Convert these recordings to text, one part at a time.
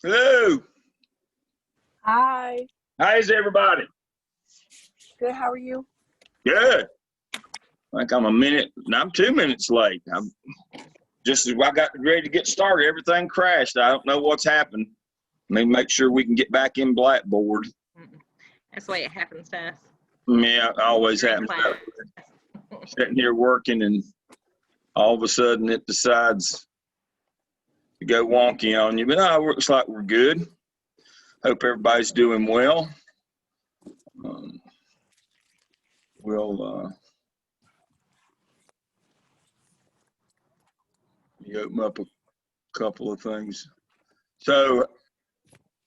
Hello. Hi. How's everybody? Good. How are you? Good. I think I'm 2 minutes late. I'm just as I got ready to get started, everything crashed. I don't know what's happened. Let me make sure we can get back in Blackboard. That's the way it happens to us. Yeah, it always happens. Sitting here working and all of a sudden it decides to go wonky on you. But no, it looks like we're good. Hope everybody's doing well. We'll you open up a couple of things. So,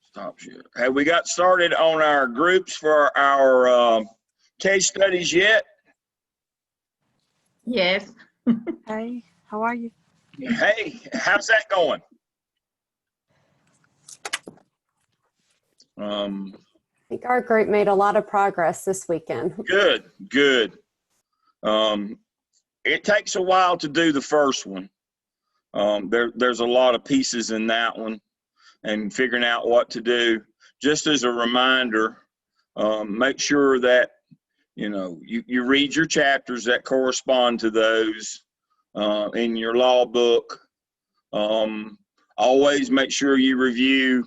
stop share. Have we got started on our groups for our case studies yet? Yes. Hey, how are you? Hey, how's that going? I think our group made a lot of progress this weekend. Good. It takes a while to do the first one. There's a lot of pieces in that one and figuring out what to do. Just as a reminder, make sure that you read your chapters that correspond to those in your law book. Always make sure you review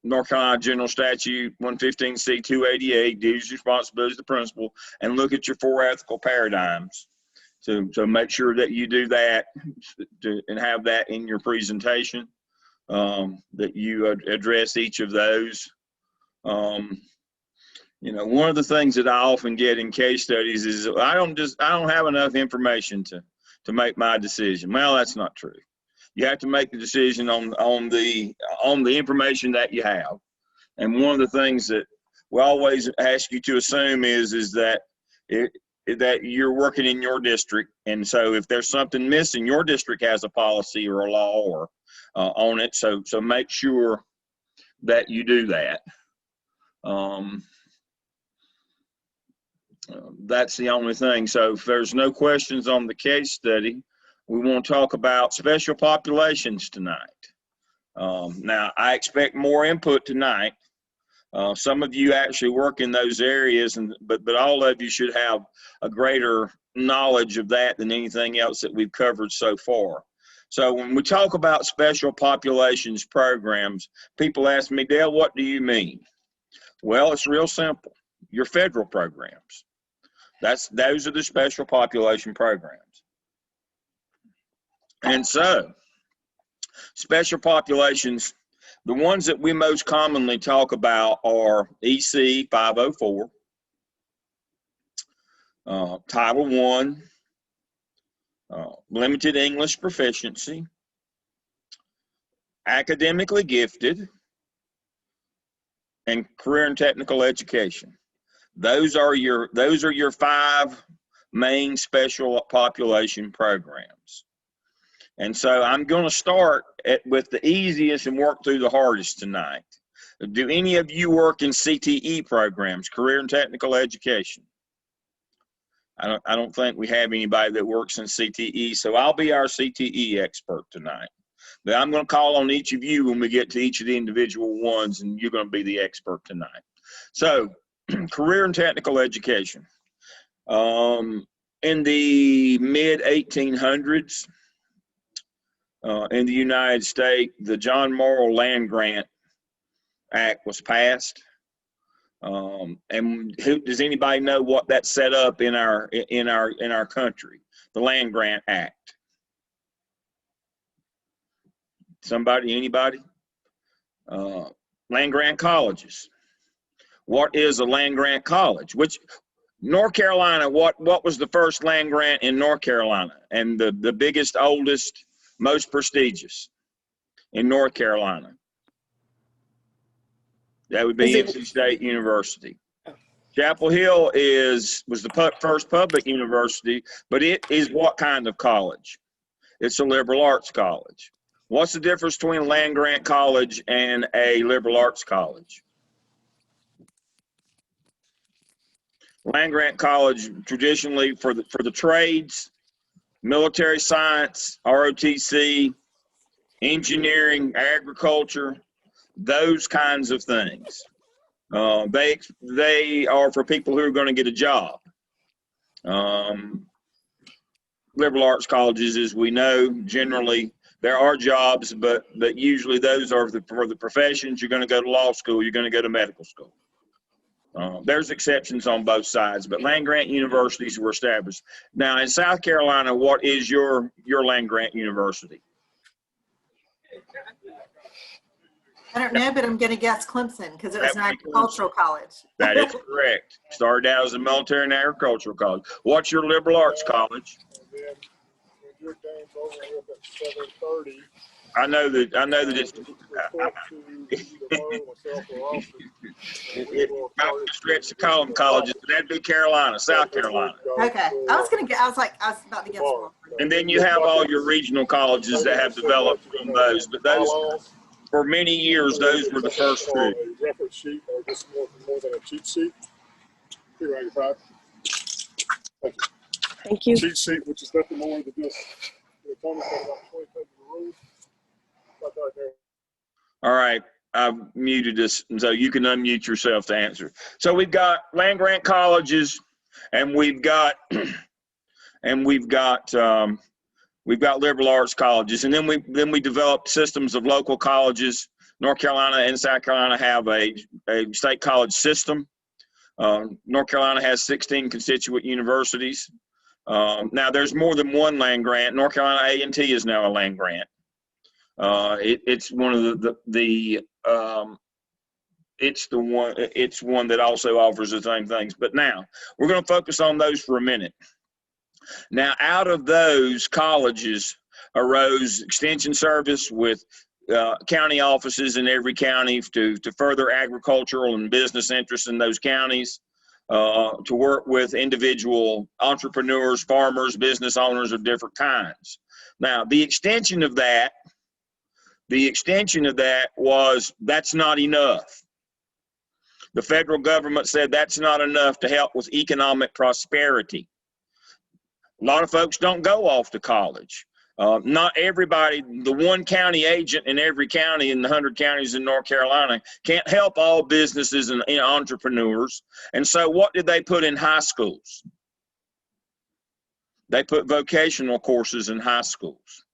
North Carolina General Statute 115C 288, duties, responsibilities of the principal, and look at your 4 ethical paradigms. So make sure that you do that and have that in your presentation, that you address each of those. One of the things that I often get in case studies is I don't have enough information to make my decision. Well, that's not true. You have to make the decision on the information that you have. And one of the things that we always ask you to assume is that that you're working in your district, and so if there's something missing, your district has a policy or a law or on it. So make sure that you do that. That's the only thing. So if there's no questions on the case study, we want to talk about special populations tonight. Now, I expect more input tonight. Some of you actually work in those areas, but all of you should have a greater knowledge of that than anything else that we've covered so far. So when we talk about special populations programs, people ask me, Dale, what do you mean? Well, it's real simple. Your federal programs. Those are the special population programs. And so, special populations, the ones that we most commonly talk about are EC 504, Title I, limited English proficiency, academically gifted, and career and technical education. Those are your 5 main special population programs. And so I'm going to start with the easiest and work through the hardest tonight. Do any of you work in CTE programs, career and technical education? I don't think we have anybody that works in CTE, so I'll be our CTE expert tonight. But I'm going to call on each of you when we get to each of the individual ones, and you're going to be the expert tonight. So, career and technical education. In the mid-1800s, in the United States, the John Morrill Land Grant Act was passed. And does anybody know what that set up in our country? The Land Grant Act. Somebody, anybody? Land grant colleges. What is a land grant college? Which North Carolina? What was the first land grant in North Carolina, and the biggest, oldest, most prestigious in North Carolina? That would be NC State University. Chapel Hill was the first public university, but it is what kind of college? It's a liberal arts college. What's the difference between a land grant college and a liberal arts college? Land grant college traditionally for the trades, military science, ROTC, engineering, agriculture, those kinds of things. They are for people who are going to get a job. Liberal arts colleges, as we know, generally there are jobs, but usually those are for the professions. You're going to go to law school, you're going to go to medical school. There's exceptions on both sides, but land-grant universities were established. Now, in South Carolina, what is your land-grant university? I don't know, but I'm going to guess Clemson because it was an agricultural college. That is correct. Started out as a military and agricultural college. What's your liberal arts college? And then when your game's over with at 7:30, I know that it's report to either Mo, myself, or Austin. it might be a stretch to call them colleges, but that'd be Carolina, South Carolina. Okay. I was about to guess one. And then you have all your regional colleges that have developed from those, but those, for many years, those were the first two. A reference sheet or just more than a cheat sheet. Here, right, five. Thank you. Cheat sheet, which is nothing more than just Tony's got about 20 pages of rules. Right there. All right, I've muted this, so you can unmute yourself to answer. So we've got land grant colleges, and we've got liberal arts colleges, and then we developed systems of local colleges. North Carolina and South Carolina have a state college system. North Carolina has 16 constituent universities. Now there's more than one land grant. North Carolina A&T is now a land grant. It's one of it's one that also offers the same things. But now we're going to focus on those for a minute. Now, out of those colleges arose extension service with county offices in every county to further agricultural and business interests in those counties, to work with individual entrepreneurs, farmers, business owners of different kinds. Now, the extension of that was that's not enough. The federal government said that's not enough to help with economic prosperity. A lot of folks don't go off to college. Not everybody, the one county agent in every county in the 100 counties in North Carolina can't help all businesses and entrepreneurs. And so what did they put in high schools? They put vocational courses in high schools.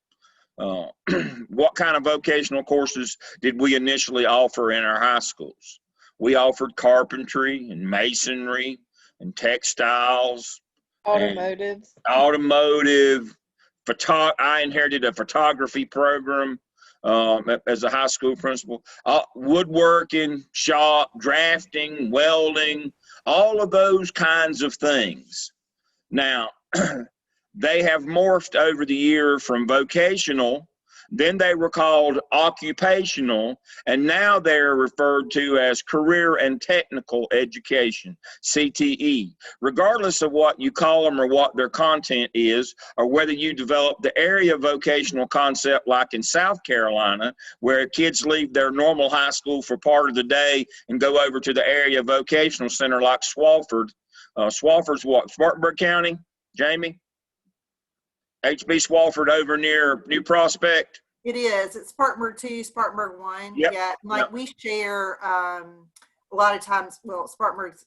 What kind of vocational courses did we initially offer in our high schools? We offered carpentry and masonry and textiles. Automotive. I inherited a photography program as a high school principal. Woodworking, shop, drafting, welding, all of those kinds of things. Now, they have morphed over the year from vocational, then they were called occupational, and now they're referred to as career and technical education, CTE. Regardless of what you call them or what their content is, or whether you develop the area vocational concept like in South Carolina, where kids leave their normal high school for part of the day and go over to the area vocational center like Swofford. Swofford's what, Spartanburg County, Jamie? HB Swofford over near New Prospect. It is. It's Spartanburg 2, Spartanburg 1. Yep. Yeah. Like we share a lot of times, well, Spartanburg's,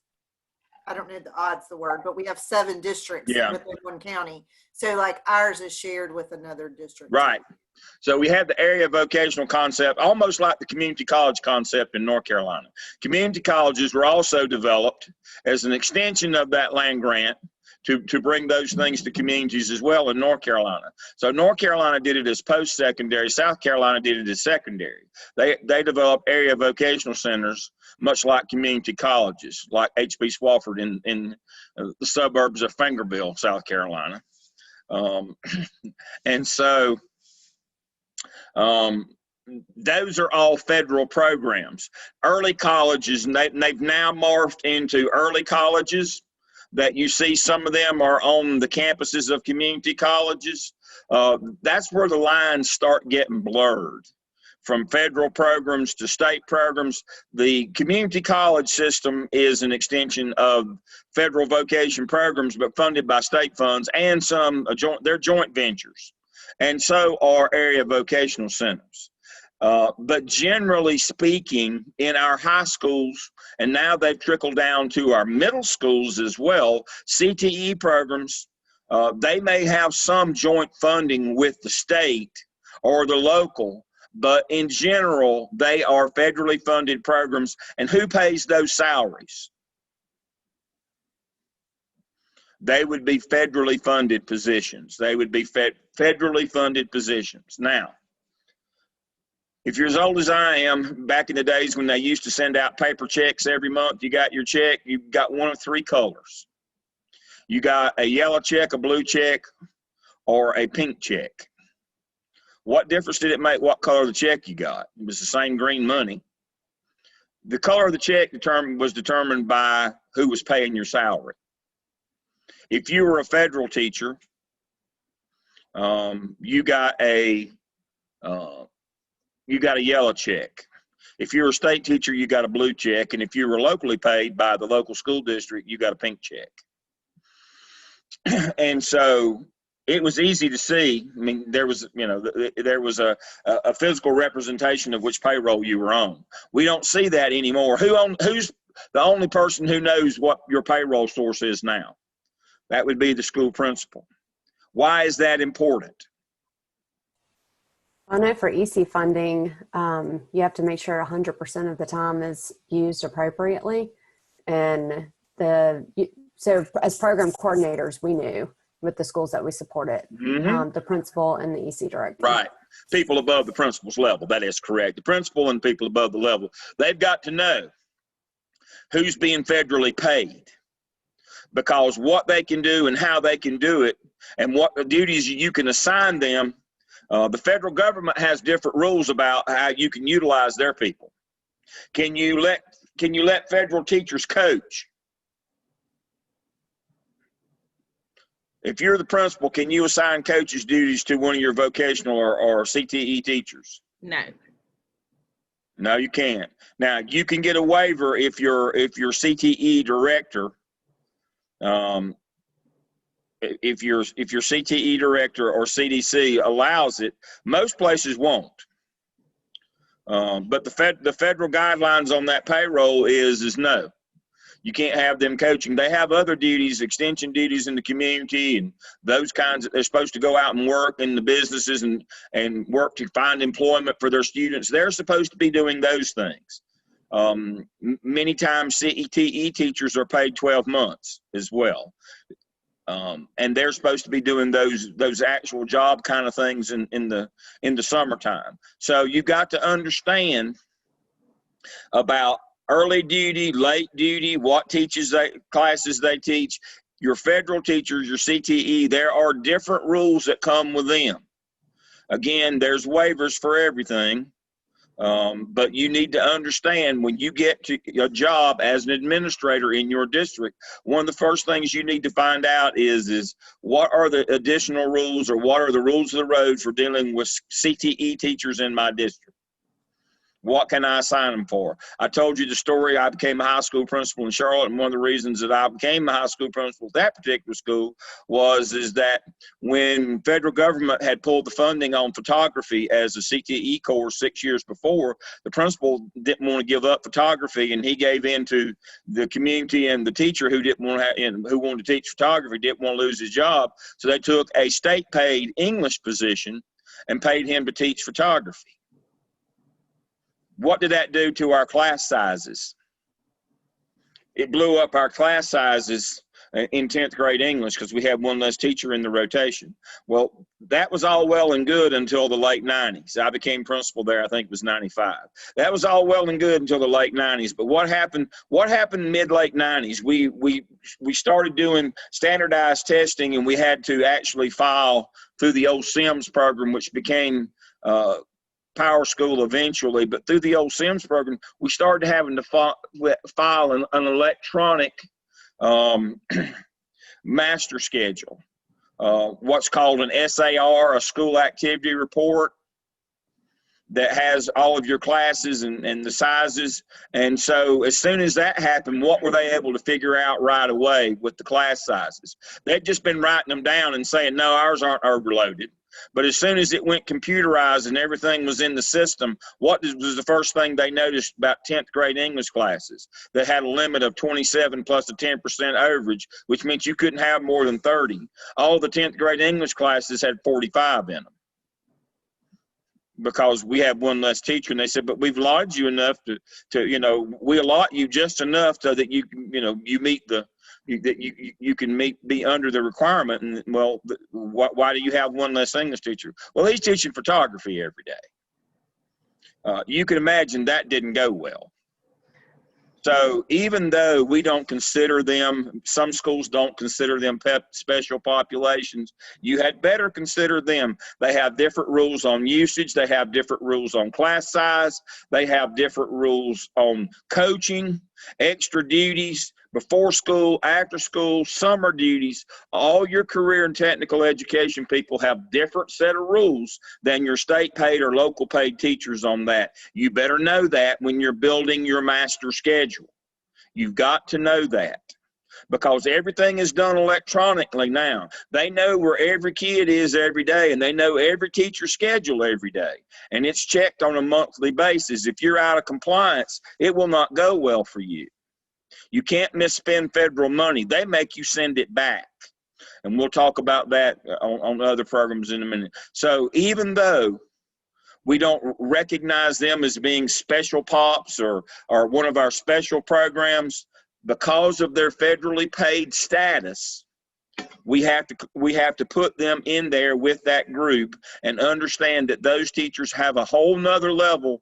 I don't know the odds, the word, but we have 7 districts within one county. So like ours is shared with another district. Right. So we have the area vocational concept, almost like the community college concept in North Carolina. Community colleges were also developed as an extension of that land grant to bring those things to communities as well in North Carolina. So North Carolina did it as post-secondary. South Carolina did it as secondary. They developed area vocational centers, much like community colleges, like HB Swofford in the suburbs of Fingerville, South Carolina. And so those are all federal programs. Early colleges, and they've now morphed into early colleges that you see. Some of them are on the campuses of community colleges. That's where the lines start getting blurred. From federal programs to state programs, the community college system is an extension of federal vocation programs, but funded by state funds and they're joint ventures. And so are area vocational centers. But generally speaking, in our high schools, and now they've trickled down to our middle schools as well, CTE programs, they may have some joint funding with the state or the local, but in general, they are federally funded programs. And who pays those salaries? They would be federally funded positions. They would be federally funded positions. Now, if you're as old as I am, back in the days when they used to send out paper checks every month, you got your check, you got one of three colors. You got a yellow check, a blue check, or a pink check. What difference did it make what color of the check you got? It was the same green money. The color of the check was determined by who was paying your salary. If you were a federal teacher, you got a yellow check. If you're a state teacher, you got a blue check. And if you were locally paid by the local school district, you got a pink check. And so it was easy to see. I mean, there was a physical representation of which payroll you were on. We don't see that anymore. Who's the only person who knows what your payroll source is now? That would be the school principal. Why is that important? I know for EC funding, you have to make sure 100% of the time is used appropriately. And so as program coordinators, we knew with the schools that we supported, the principal and the EC director. Right. People above the principal's level. That is correct. The principal and people above the level, they've got to know who's being federally paid, because what they can do and how they can do it and what the duties you can assign them. The federal government has different rules about how you can utilize their people. Can you let federal teachers coach? If you're the principal, can you assign coaches duties to one of your vocational or CTE teachers? No. No, you can't. Now you can get a waiver if your CTE director, if your CTE director or CDC allows it. Most places won't. But the federal guidelines on that payroll is no. You can't have them coaching. They have other duties, extension duties in the community and those kinds. They're supposed to go out and work in the businesses and work to find employment for their students. They're supposed to be doing those things. Many times CTE teachers are paid 12 months as well. And they're supposed to be doing those actual job kind of things in the summertime. So you've got to understand about early duty, late duty, what classes they teach. Your federal teachers, your CTE, there are different rules that come with them. Again, there's waivers for everything. But you need to understand when you get to a job as an administrator in your district, one of the first things you need to find out is what are the additional rules or what are the rules of the road for dealing with CTE teachers in my district? What can I assign them for? I told you the story. I became a high school principal in Charlotte, and one of the reasons that I became a high school principal at that particular school is that when federal government had pulled the funding on photography as a CTE course 6 years before, the principal didn't want to give up photography, and he gave in to the community, and the teacher who who wanted to teach photography didn't want to lose his job, so they took a state-paid English position and paid him to teach photography. What did that do to our class sizes? It blew up our class sizes in 10th grade English because we had one less teacher in the rotation. Well, that was all well and good until the late 90s. I became principal there, I think it was 95. That was all well and good until the late 90s. But what happened mid-late 90s? We started doing standardized testing, and we had to actually file through the old SIMS program, which became Power School eventually, but through the old SIMS program, we started having to file an electronic master schedule, what's called an SAR, a school activity report, that has all of your classes and the sizes. And so as soon as that happened, what were they able to figure out right away with the class sizes? They'd just been writing them down and saying, no, ours aren't overloaded. But as soon as it went computerized and everything was in the system, what was the first thing they noticed about 10th grade English classes? That had a limit of 27 plus a 10% overage, which meant you couldn't have more than 30. All the 10th grade English classes had 45 in them, because we have one less teacher. And they said, but we've allotted you enough to we allot you just enough so that you meet you can be under the requirement. And well, why do you have one less English teacher? Well, he's teaching photography every day. You can imagine that didn't go well. So even though we don't consider them, some schools don't consider them special populations, you had better consider them. They have different rules on usage. They have different rules on class size. They have different rules on coaching, extra duties, before school, after school, summer duties. All your career and technical education people have different set of rules than your state paid or local paid teachers on that. You better know that when you're building your master schedule. You've got to know that, because everything is done electronically now. They know where every kid is every day, and they know every teacher's schedule every day, and it's checked on a monthly basis. If you're out of compliance, it will not go well for you. You can't misspend federal money. They make you send it back. And we'll talk about that on other programs in a minute. So even though we don't recognize them as being special pops or one of our special programs, because of their federally paid status, we have to put them in there with that group and understand that those teachers have a whole nother level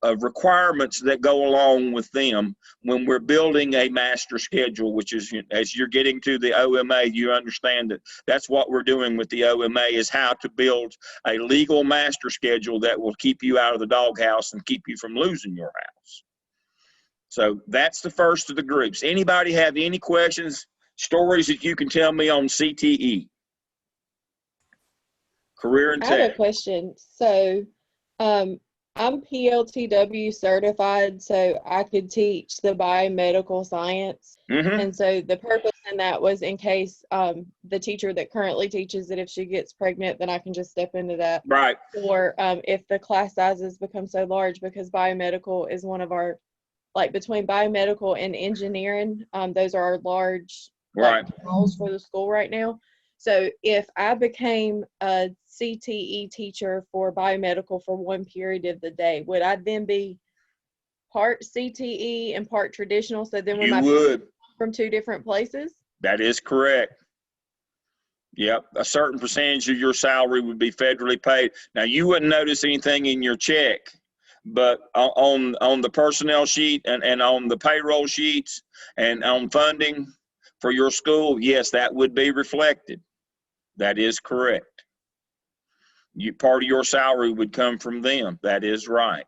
of requirements that go along with them when we're building a master schedule, which is, as you're getting to the OMA, you understand that that's what we're doing with the OMA, is how to build a legal master schedule that will keep you out of the doghouse and keep you from losing your house. So that's the first of the groups. Anybody have any questions, stories that you can tell me on CTE? Career and I have tech. a question. So, I'm PLTW certified, so I could teach the biomedical science. Mm-hmm. And so the purpose in that was in case the teacher that currently teaches it, if she gets pregnant, then I can just step into that. Right. Or if the class sizes become so large, because biomedical is one of our, like between biomedical and engineering, those are our large roles for the school right now. So if I became a CTE teacher for biomedical for one period of the day, would I then be part CTE and part traditional? So then we might be from two different places? That is correct. Yep, a certain percentage of your salary would be federally paid. Now, you wouldn't notice anything in your check, but on the personnel sheet and on the payroll sheets and on funding for your school, yes, that would be reflected. That is correct. Part of your salary would come from them. That is right.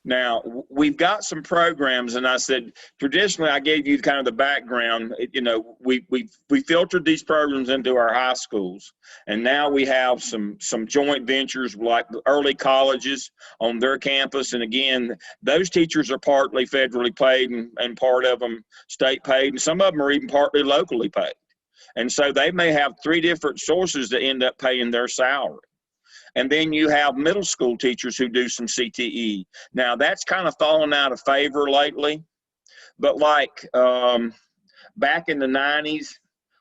Now, we've got some programs, and I said, traditionally, I gave you kind of the background. We filtered these programs into our high schools, and now we have some joint ventures like early colleges on their campus. And again, those teachers are partly federally paid and part of them state paid, and some of them are even partly locally paid. And so they may have 3 different sources that end up paying their salary. And then you have middle school teachers who do some CTE. Now, that's kind of fallen out of favor lately. But like back in the 90s,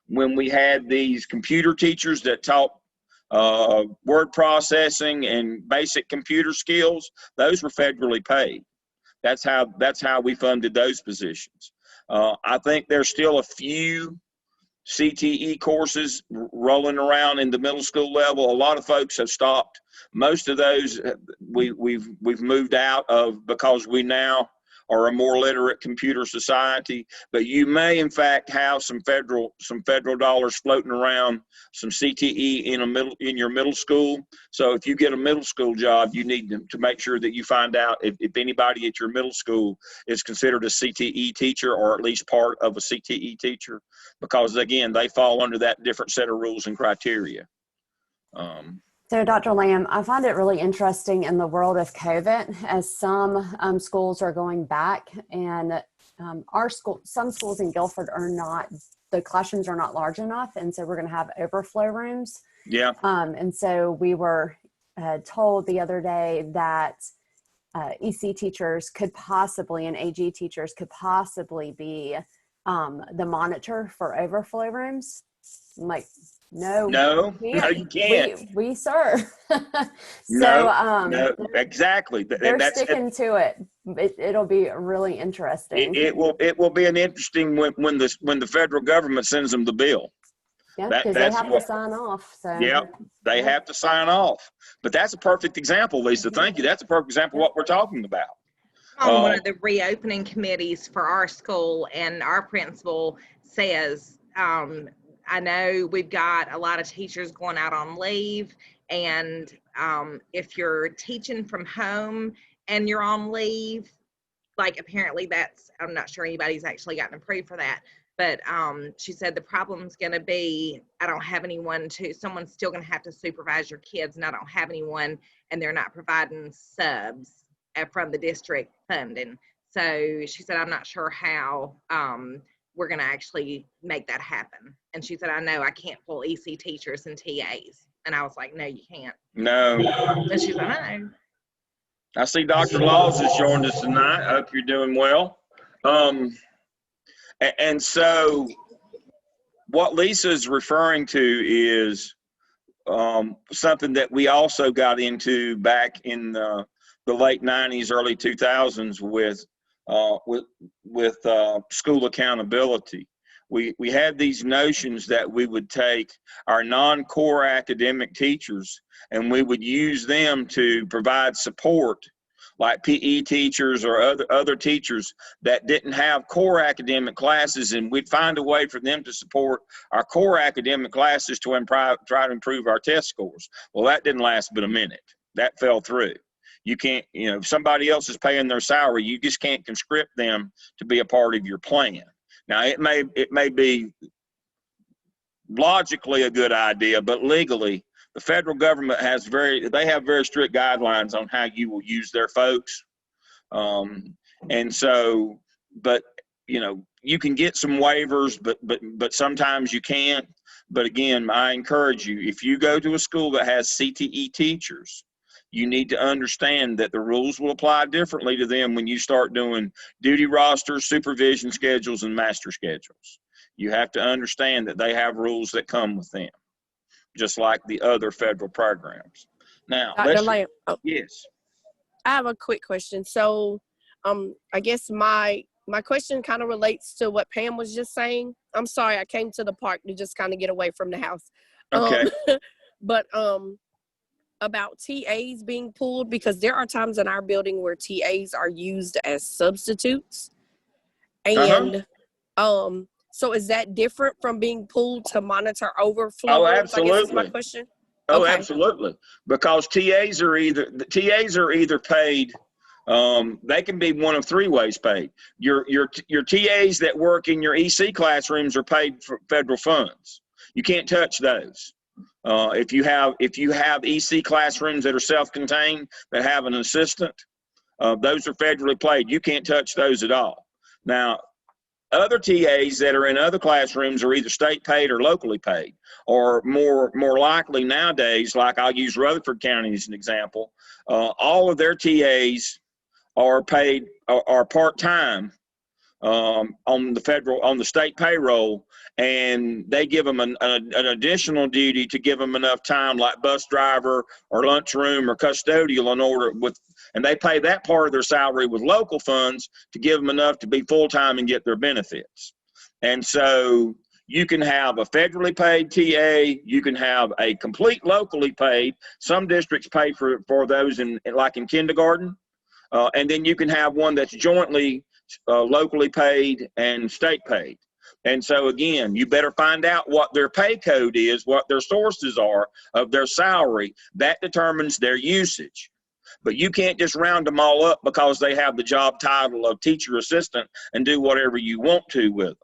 when we had these computer teachers that taught word processing and basic computer skills, those were federally paid. That's how we funded those positions. I think there's still a few CTE courses rolling around in the middle school level. A lot of folks have stopped. Most of those we've moved out of because we now are a more literate computer society. But you may in fact have some federal dollars floating around, some CTE in your middle school. So if you get a middle school job, you need to make sure that you find out if anybody at your middle school is considered a CTE teacher or at least part of a CTE teacher, because again, they fall under that different set of rules and criteria. So Dr. Lamb, I find it really interesting in the world of COVID, as some schools are going back and our school, some schools in Guilford are not, the classrooms are not large enough. And so we're going to have overflow rooms. Yeah. And so we were told the other day that EC teachers could possibly, and AG teachers could possibly be the monitor for overflow rooms. I'm like, no, you can't. We serve. No, exactly. They're sticking to it. It'll be really interesting. It will be an interesting when the federal government sends them the bill. Yeah, because they have to sign off. So yeah, they have to sign off. But that's a perfect example, Lisa. Thank you. That's a perfect example of what we're talking about. On one of the reopening committees for our school, and our principal says, I know we've got a lot of teachers going out on leave, and if you're teaching from home and you're on leave, like apparently that's, I'm not sure anybody's actually gotten approved for that, but she said the problem's going to be, I don't have anyone to, someone's still going to have to supervise your kids, and I don't have anyone, and they're not providing subs from the district funding. So she said, I'm not sure how we're going to actually make that happen. And she said, I know I can't pull EC teachers and TAs. And I was like, no, you can't. No. And she's like, I know. I see Dr. Laws has joined us tonight. I hope you're doing well. And so what Lisa is referring to is something that we also got into back in the late 90s, early 2000s with school accountability. We had these notions that we would take our non-core academic teachers and we would use them to provide support, like PE teachers or other teachers that didn't have core academic classes, and we'd find a way for them to support our core academic classes to try to improve our test scores. Well, that didn't last but a minute. That fell through. You can't, if somebody else is paying their salary, you just can't conscript them to be a part of your plan. Now, it may be logically a good idea, but legally, the federal government has they have very strict guidelines on how you will use their folks. And so, but, you can get some waivers, but sometimes you can't. But again, I encourage you, if you go to a school that has CTE teachers, you need to understand that the rules will apply differently to them when you start doing duty rosters, supervision schedules, and master schedules. You have to understand that they have rules that come with them, just like the other federal programs. Now, Dr. Lamb, yes. I have a quick question. So I guess my question kind of relates to what Pam was just saying. I'm sorry, I came to the park to just kind of get away from the house. Okay. But about TAs being pulled, because there are times in our building where TAs are used as substitutes. And so is that different from being pulled to monitor overflow? Oh, absolutely. I guess is my question. Oh, okay. Absolutely. Because TAs are either paid, they can be one of three ways paid. Your TAs that work in your EC classrooms are paid for federal funds. You can't touch those. If you have EC classrooms that are self-contained that have an assistant, those are federally paid. You can't touch those at all. Now, other TAs that are in other classrooms are either state paid or locally paid, or more likely nowadays, like I'll use Rutherford County as an example, all of their TAs are paid, are part-time on the state payroll, and they give them an additional duty to give them enough time, like bus driver or lunchroom or custodial, and they pay that part of their salary with local funds to give them enough to be full-time and get their benefits. And so you can have a federally paid TA, you can have a complete locally paid. Some districts pay for those like in kindergarten, and then you can have one that's jointly locally paid and state paid. And so again, you better find out what their pay code is, what their sources are of their salary. That determines their usage. But you can't just round them all up because they have the job title of teacher assistant and do whatever you want to with them.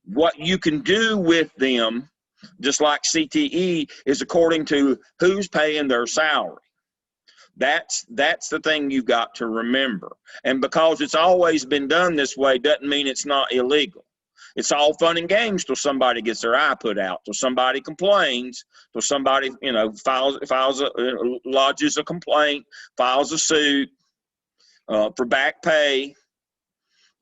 What you can do with them, just like CTE, is according to who's paying their salary. That's the thing you've got to remember. And because it's always been done this way doesn't mean it's not illegal. It's all fun and games till somebody gets their eye put out, till somebody complains, till somebody, lodges a complaint, files a suit for back pay.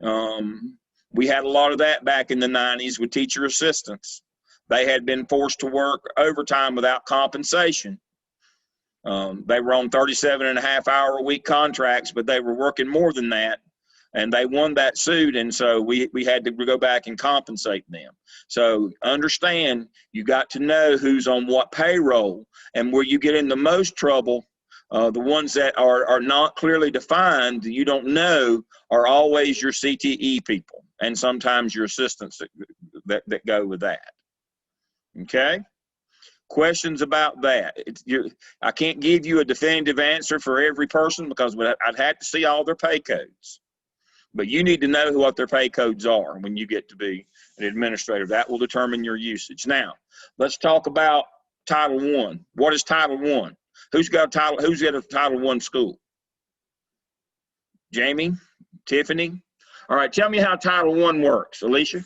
We had a lot of that back in the 90s with teacher assistants. They had been forced to work overtime without compensation. They were on 37.5-hour-a-week contracts, but they were working more than that. And they won that suit, and so we had to go back and compensate them. So understand, you got to know who's on what payroll, and where you get in the most trouble, the ones that are not clearly defined, you don't know, are always your CTE people, and sometimes your assistants that go with that. Okay? Questions about that? I can't give you a definitive answer for every person because I'd have to see all their pay codes. But you need to know what their pay codes are when you get to be an administrator. That will determine your usage. Now, let's talk about Title I. What is Title I? Who's got a Title I school? Jamie? Tiffany? All right, tell me how Title I works. Alicia?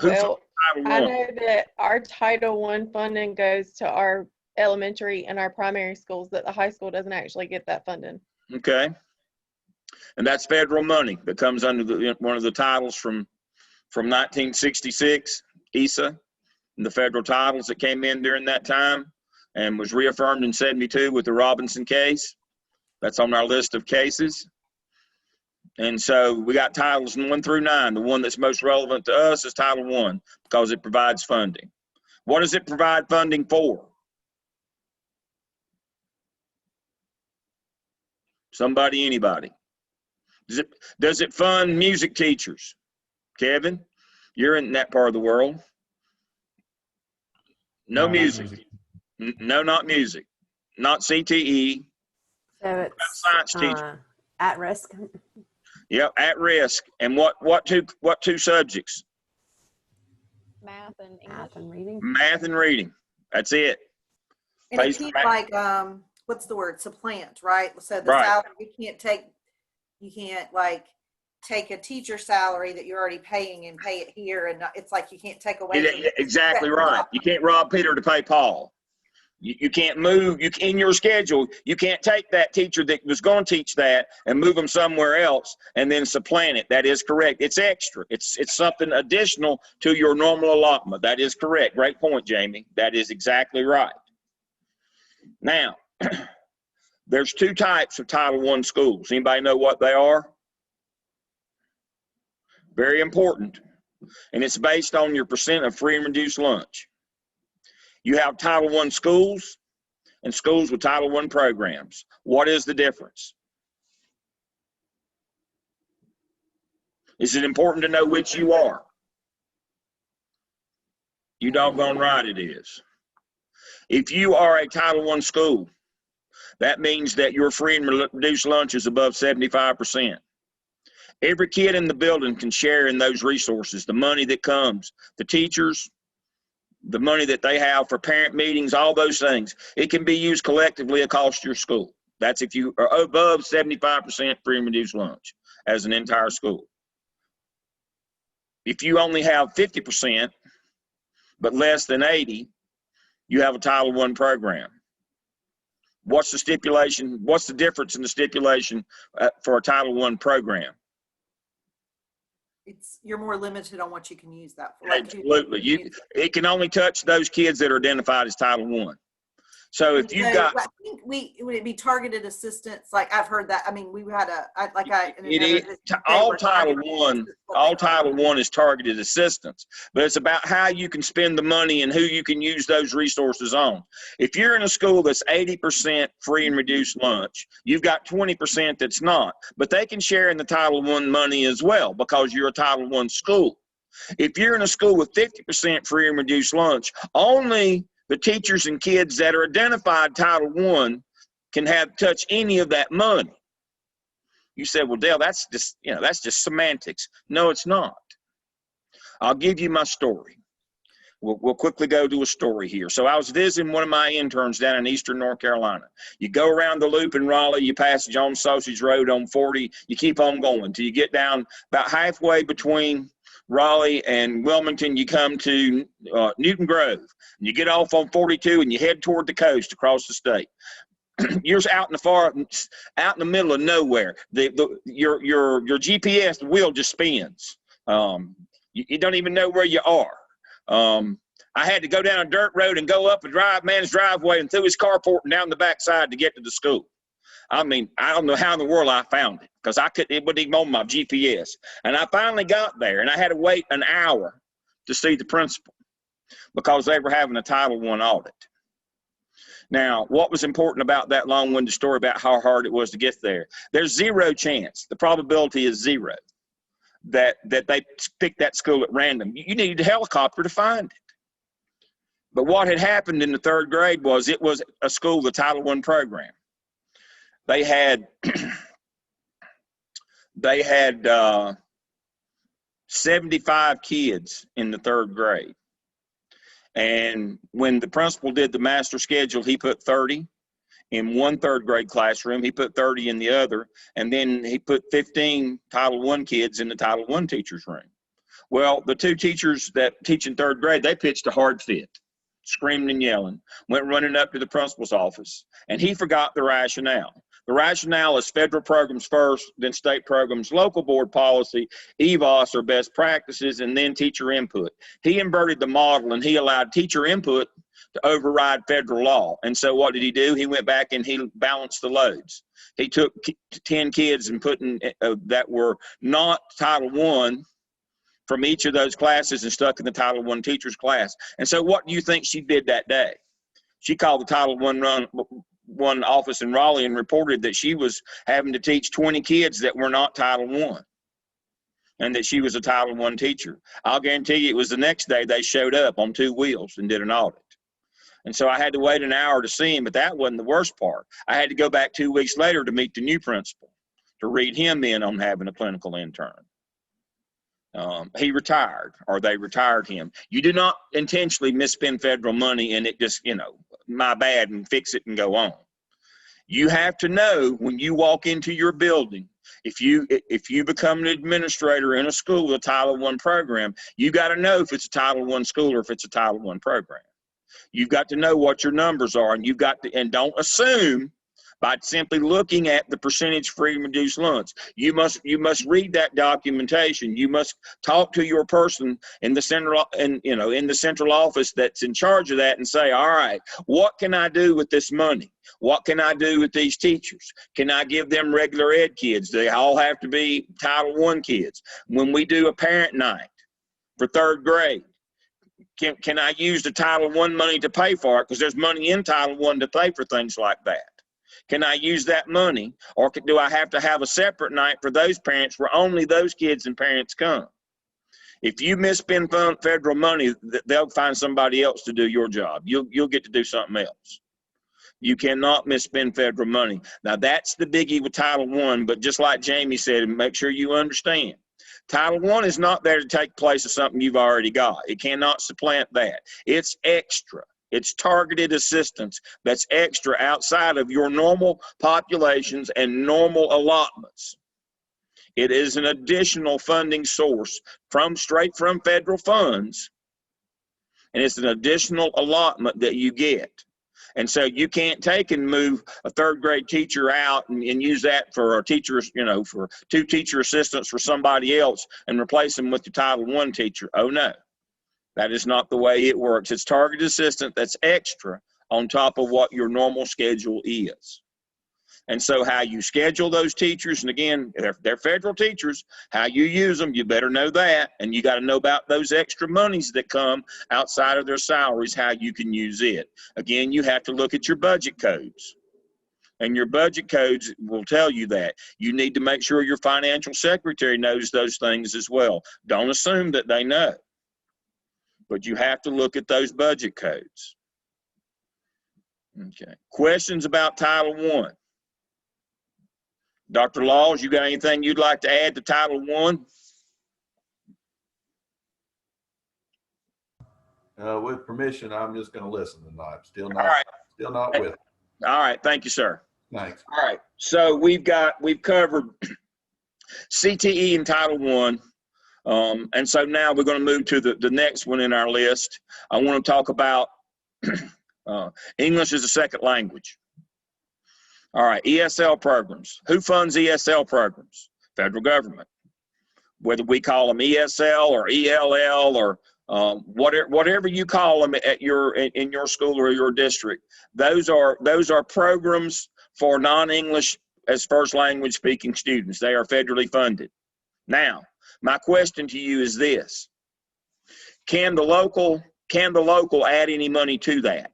Well, I know that our Title I funding goes to our elementary and our primary schools, that the high school doesn't actually get that funding. Okay. And that's federal money that comes under one of the titles from 1966, ESA, and the federal titles that came in during that time and was reaffirmed in 72 with the Robinson case. That's on our list of cases. And so we got titles 1 through 9. The one that's most relevant to us is Title I because it provides funding. What does it provide funding for? Somebody, anybody? Does it fund music teachers? Kevin, you're in that part of the world. No music. No, not music. Not CTE. So it's science teacher. At risk. Yep, at risk. And what two subjects? Math and English. Math and reading. Math and reading. That's it. And it can't what's the word? Supplant, right? So the salary, you can't take a teacher salary that you're already paying and pay it here, and it's like you can't take away. Exactly right. You can't rob Peter to pay Paul. You can't move. In your schedule, you can't take that teacher that was going to teach that and move them somewhere else and then supplant it. That is correct. It's extra. It's something additional to your normal allotment. That is correct. Great point, Jamie. That is exactly right. Now, there's two types of Title I schools. Anybody know what they are? Very important. And it's based on your percent of free and reduced lunch. You have Title I schools and schools with Title I programs. What is the difference? Is it important to know which you are? You doggone right it is. If you are a Title I school, that means that your free and reduced lunch is above 75%. Every kid in the building can share in those resources, the money that comes, the teachers, the money that they have for parent meetings, all those things. It can be used collectively across your school. That's if you are above 75% free and reduced lunch as an entire school. If you only have 50%, but less than 80, you have a Title I program. What's the stipulation? What's the difference in the stipulation for a Title I program? You're more limited on what you can use that for. Absolutely. It can only touch those kids that are identified as Title I. So if you've got, I think would it be targeted assistance? Like I've heard that. I mean, we had all Title I is targeted assistance, but it's about how you can spend the money and who you can use those resources on. If you're in a school that's 80% free and reduced lunch, you've got 20% that's not, but they can share in the Title I money as well because you're a Title I school. If you're in a school with 50% free and reduced lunch, only the teachers and kids that are identified Title I can touch any of that money. You said, well, Dale, that's just semantics. No, it's not. I'll give you my story. We'll quickly go to a story here. So I was visiting one of my interns down in eastern North Carolina. You go around the loop in Raleigh, you pass John Sausage Road on 40, you keep on going till you get down about halfway between Raleigh and Wilmington. You come to Newton Grove, and you get off on 42 and you head toward the coast across the state. You're out in the middle of nowhere. Your GPS, the wheel just spins. You don't even know where you are. I had to go down a dirt road and go up a man's driveway and through his carport and down the backside to get to the school. I mean, I don't know how in the world I found it because it wouldn't even on my GPS. And I finally got there, and I had to wait an hour to see the principal because they were having a Title I audit. Now, what was important about that long-winded story about how hard it was to get there? There's zero chance. The probability is zero that they picked that school at random. You needed a helicopter to find it. But what had happened in the third grade was it was a school, the Title I program. They had 75 kids in the third grade. And when the principal did the master schedule, he put 30 in one third grade classroom. He put 30 in the other. And then he put 15 Title I kids in the Title I teacher's room. Well, the two teachers that teach in third grade, they pitched a hard fit, screaming and yelling, went running up to the principal's office. And he forgot the rationale. The rationale is federal programs first, then state programs, local board policy, EVOS or best practices, and then teacher input. He inverted the model and he allowed teacher input to override federal law. And so what did he do? He went back and he balanced the loads. He took 10 kids and put in that were not Title I from each of those classes and stuck in the Title I teacher's class. And so what do you think she did that day? She called the Title I office in Raleigh and reported that she was having to teach 20 kids that were not Title I and that she was a Title I teacher. I'll guarantee you it was the next day they showed up on two wheels and did an audit. And so I had to wait an hour to see him, but that wasn't the worst part. I had to go back 2 weeks later to meet the new principal to read him in on having a clinical intern. He retired, or they retired him. You do not intentionally misspend federal money and it just, my bad, and fix it and go on. You have to know when you walk into your building, if you become an administrator in a school with a Title I program, you got to know if it's a Title I school or if it's a Title I program. You've got to know what your numbers are, and don't assume by simply looking at the percentage free and reduced lunch. You must read that documentation. You must talk to your person in the central office that's in charge of that and say, all right, what can I do with this money? What can I do with these teachers? Can I give them regular ed kids? They all have to be Title I kids. When we do a parent night for third grade, can I use the Title I money to pay for it? Because there's money in Title I to pay for things like that. Can I use that money, or do I have to have a separate night for those parents where only those kids and parents come? If you misspend federal money, they'll find somebody else to do your job. You'll get to do something else. You cannot misspend federal money. Now, that's the biggie with Title I, but just like Jamie said, and make sure you understand, Title I is not there to take place of something you've already got. It cannot supplant that. It's extra. It's targeted assistance that's extra outside of your normal populations and normal allotments. It is an additional funding source straight from federal funds, and it's an additional allotment that you get. And so you can't take and move a third grade teacher out and use that for a teachers, for two teacher assistants for somebody else and replace them with your Title I teacher. Oh no. That is not the way it works. It's targeted assistance that's extra on top of what your normal schedule is. And so how you schedule those teachers, and again, they're federal teachers, how you use them, you better know that. And you got to know about those extra monies that come outside of their salaries, how you can use it. Again, you have to look at your budget codes. And your budget codes will tell you that. You need to make sure your financial secretary knows those things as well. Don't assume that they know. But you have to look at those budget codes. Okay. Questions about Title I? Dr. Laws, you got anything you'd like to add to Title I? With permission, I'm just going to listen tonight. Still All right. with it. All right. Thank you, sir. Thanks. All right. So we've covered CTE and Title I. And so now we're going to move to the next one in our list. I want to talk about English as a second language. All right, ESL programs. Who funds ESL programs? Federal government. Whether we call them ESL or ELL or whatever you call them at in your school or your district, those are programs for non-English as first language speaking students. They are federally funded. Now, my question to you is this: Can the local add any money to that?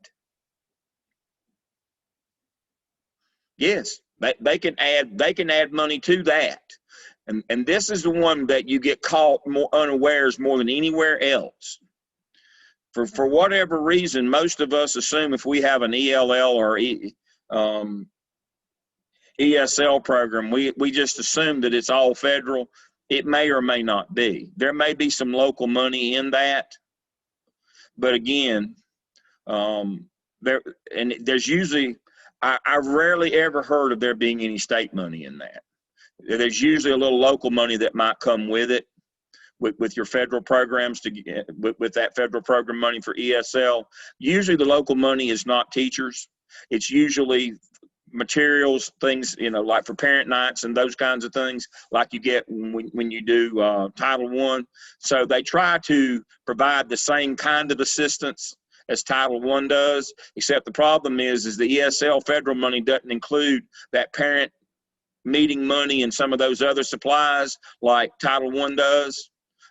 Yes, they can add money to that, and this is the one that you get caught more unawares more than anywhere else. For whatever reason, most of us assume if we have an ELL or ESL program, we just assume that it's all federal. It may or may not be. There may be some local money in that, but again, there's usually. I've rarely ever heard of there being any state money in that. There's usually a little local money that might come with it, with your federal programs with that federal program money for ESL. Usually the local money is not teachers. It's usually materials, things, like for parent nights and those kinds of things, like you get when you do Title I. So they try to provide the same kind of assistance as Title I does, except the problem is the ESL federal money doesn't include that parent meeting money and some of those other supplies like Title I does.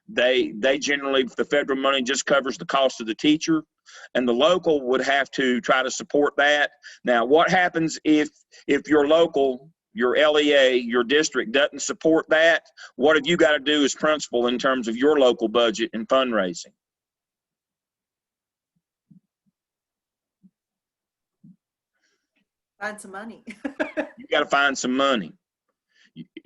They generally, the federal money just covers the cost of the teacher, and the local would have to try to support that. Now, what happens if your local, your LEA, your district doesn't support that? What have you got to do as principal in terms of your local budget and fundraising? Find some money. You got to find some money.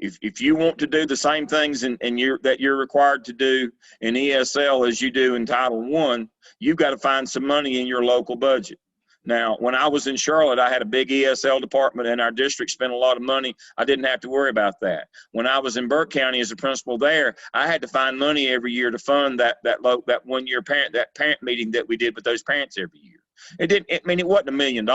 If you want to do the same things that you're required to do in ESL as you do in Title I, you've got to find some money in your local budget. Now, when I was in Charlotte, I had a big ESL department, and our district spent a lot of money. I didn't have to worry about that. When I was in Burke County as a principal there, I had to find money every year to fund that 1 year parent meeting that we did with those parents every year. It wasn't $1 million.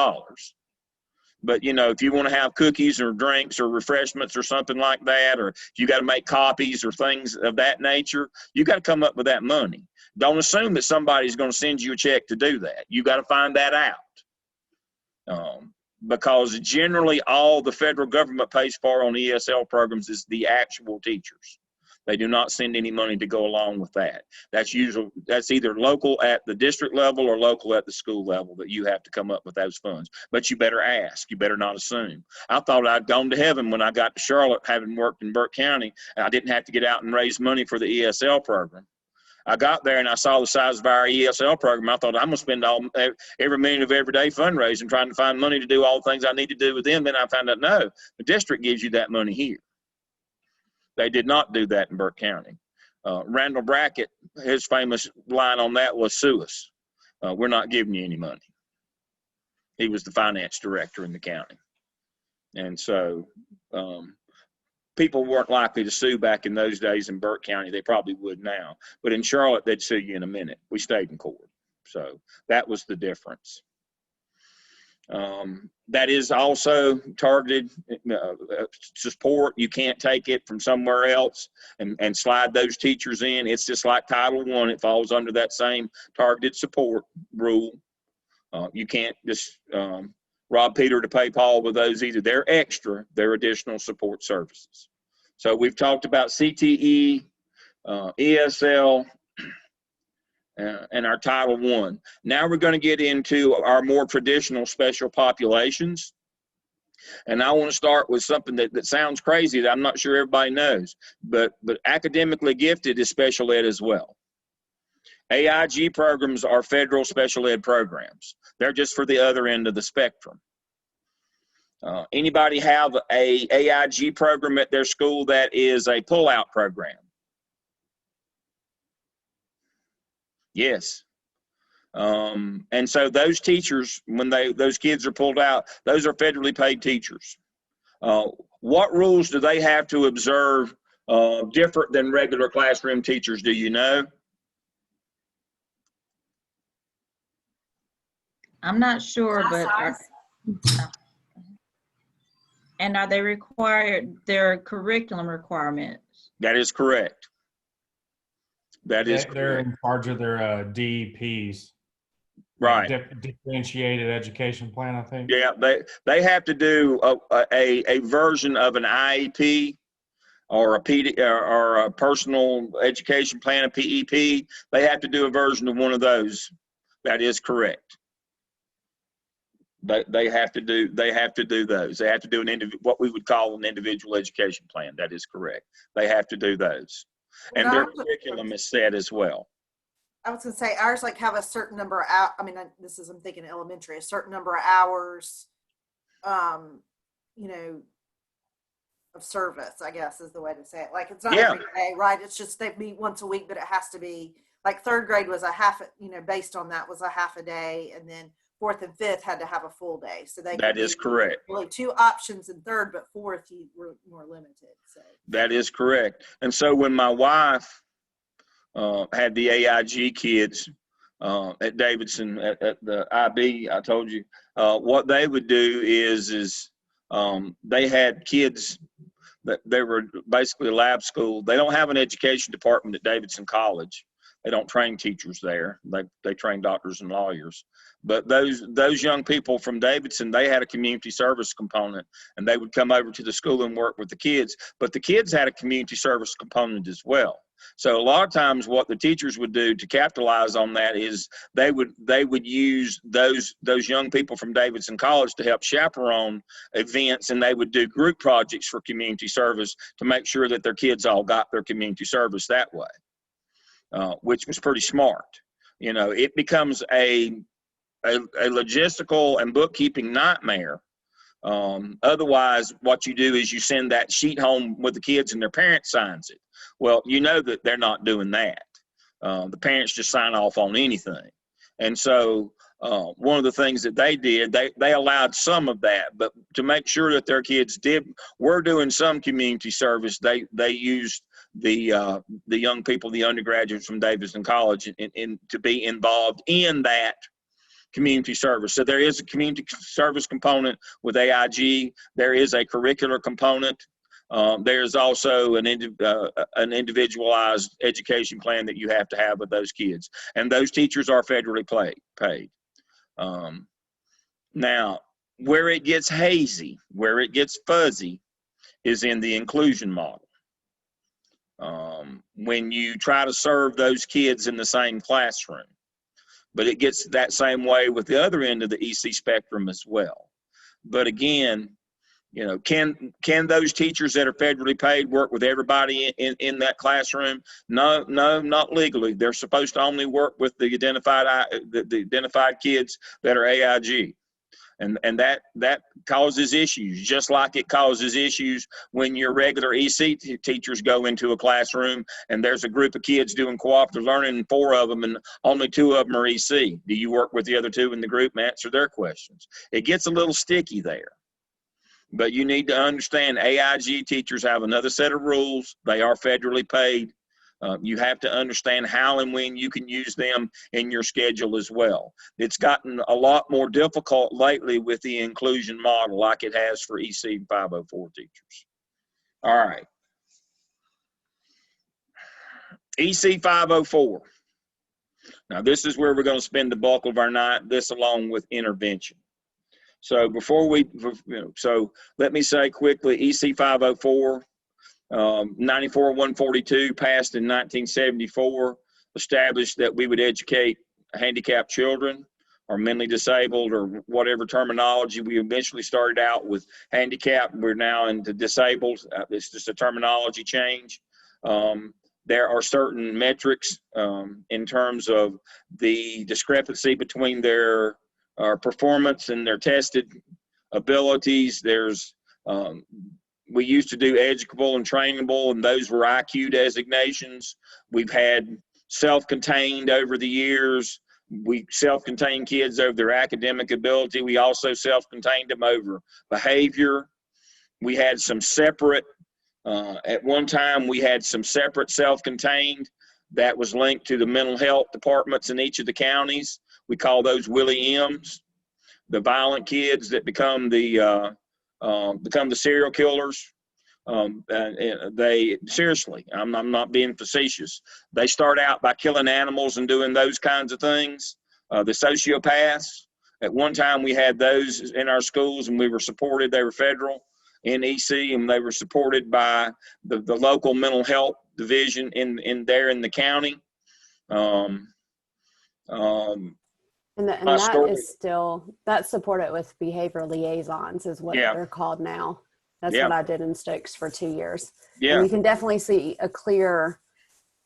But, if you want to have cookies or drinks or refreshments or something like that, or if you got to make copies or things of that nature, you got to come up with that money. Don't assume that somebody's going to send you a check to do that. You got to find that out. Because generally all the federal government pays for on ESL programs is the actual teachers. They do not send any money to go along with that. That's either local at the district level or local at the school level that you have to come up with those funds. But you better ask. You better not assume. I thought I'd gone to heaven when I got to Charlotte, having worked in Burke County, and I didn't have to get out and raise money for the ESL program. I got there and I saw the size of our ESL program. I thought, I'm going to spend every minute of every day fundraising, trying to find money to do all the things I need to do with them. Then I found out, no, the district gives you that money here. They did not do that in Burke County. Randall Brackett, his famous line on that was, sue us. We're not giving you any money. He was the finance director in the county. And so people weren't likely to sue back in those days in Burke County. They probably would now. But in Charlotte, they'd sue you in a minute. We stayed in court. So that was the difference. That is also targeted support. You can't take it from somewhere else and slide those teachers in. It's just like Title I. It falls under that same targeted support rule. You can't just rob Peter to pay Paul with those either. They're extra. They're additional support services. So we've talked about CTE, ESL, and our Title I. Now we're going to get into our more traditional special populations. And I want to start with something that sounds crazy that I'm not sure everybody knows, but academically gifted is special ed as well. AIG programs are federal special ed programs. They're just for the other end of the spectrum. Anybody have a AIG program at their school that is a pull-out program? Yes. And so those teachers, when those kids are pulled out, those are federally paid teachers. What rules do they have to observe different than regular classroom teachers? Do you know? I'm not sure, but and are they required their curriculum requirements? That is correct. That is correct. They're in charge of their DEPs. Right. Differentiated education plan, I think. Yeah, they have to do a version of an IEP or a PD or a personal education plan, a PEP. They have to do a version of one of those. That is correct. They have to do those. They have to do what we would call an individual education plan. That is correct. They have to do those, and their curriculum is set as well. I was gonna say ours like have a certain number of hours. I mean, I'm thinking elementary, a certain number of hours, you know, of service, I guess is the way to say it. Like it's not every day, right? It's just they meet once a week, but it has to be like third grade was a half, you know, based on that was a half a day, and then fourth and fifth had to have a full day. So that is correct. Really two options in third, but fourth you were more limited. So that is correct. And so when my wife had the AIG kids at Davidson at the IB, I told you what they would do is they had kids that they were basically lab school. They don't have an education department at Davidson College. They don't train teachers there. They train doctors and lawyers. But those young people from Davidson, they had a community service component, and they would come over to the school and work with the kids. But the kids had a community service component as well. So a lot of times what the teachers would do to capitalize on that is they would use those young people from Davidson College to help chaperone events, and they would do group projects for community service to make sure that their kids all got their community service that way, which was pretty smart. You know, it becomes a logistical and bookkeeping nightmare. Otherwise, what you do is you send that sheet home with the kids and their parent signs it. Well, you know that they're not doing that. The parents just sign off on anything. And so one of the things that they did, they allowed some of that, but to make sure that their kids were doing some community service, they used the young people, the undergraduates from Davidson College to be involved in that community service. So there is a community service component with AIG. There is a curricular component. There's also an individualized education plan that you have to have with those kids. And those teachers are federally paid. Now, where it gets hazy, where it gets fuzzy, is in the inclusion model. When you try to serve those kids in the same classroom. But it gets that same way with the other end of the EC spectrum as well. But again, you know, can those teachers that are federally paid work with everybody in that classroom? No, not legally. They're supposed to only work with the identified kids that are AIG. And that causes issues, just like it causes issues when your regular EC teachers go into a classroom and there's a group of kids doing cooperative learning and 4 of them and only 2 of them are EC. Do you work with the other 2 in the group and answer their questions? It gets a little sticky there. But you need to understand AIG teachers have another set of rules. They are federally paid. You have to understand how and when you can use them in your schedule as well. It's gotten a lot more difficult lately with the inclusion model like it has for EC 504 teachers. All right. EC 504. Now this is where we're going to spend the bulk of our night, this along with intervention. So so let me say quickly, EC 504, 94-142 passed in 1974, established that we would educate handicapped children or mentally disabled or whatever terminology. We eventually started out with handicapped. We're now into disabled. It's just a terminology change. There are certain metrics in terms of the discrepancy between their performance and their tested abilities. There's we used to do educable and trainable, and those were IQ designations. We've had self-contained over the years. We self-contained kids over their academic ability. We also self-contained them over behavior. We had some separate, at one time we had some separate self-contained that was linked to the mental health departments in each of the counties. We call those Willie M's, the violent kids that become the serial killers. They seriously, I'm not being facetious. They start out by killing animals and doing those kinds of things. The sociopaths, at one time we had those in our schools, and we were supported. They were federal NEC, and they were supported by the local mental health division in the county. And that is still, that's supported with behavior liaisons is what they're called now. That's what I did in Stokes for 2 years. Yeah. And you can definitely see a clear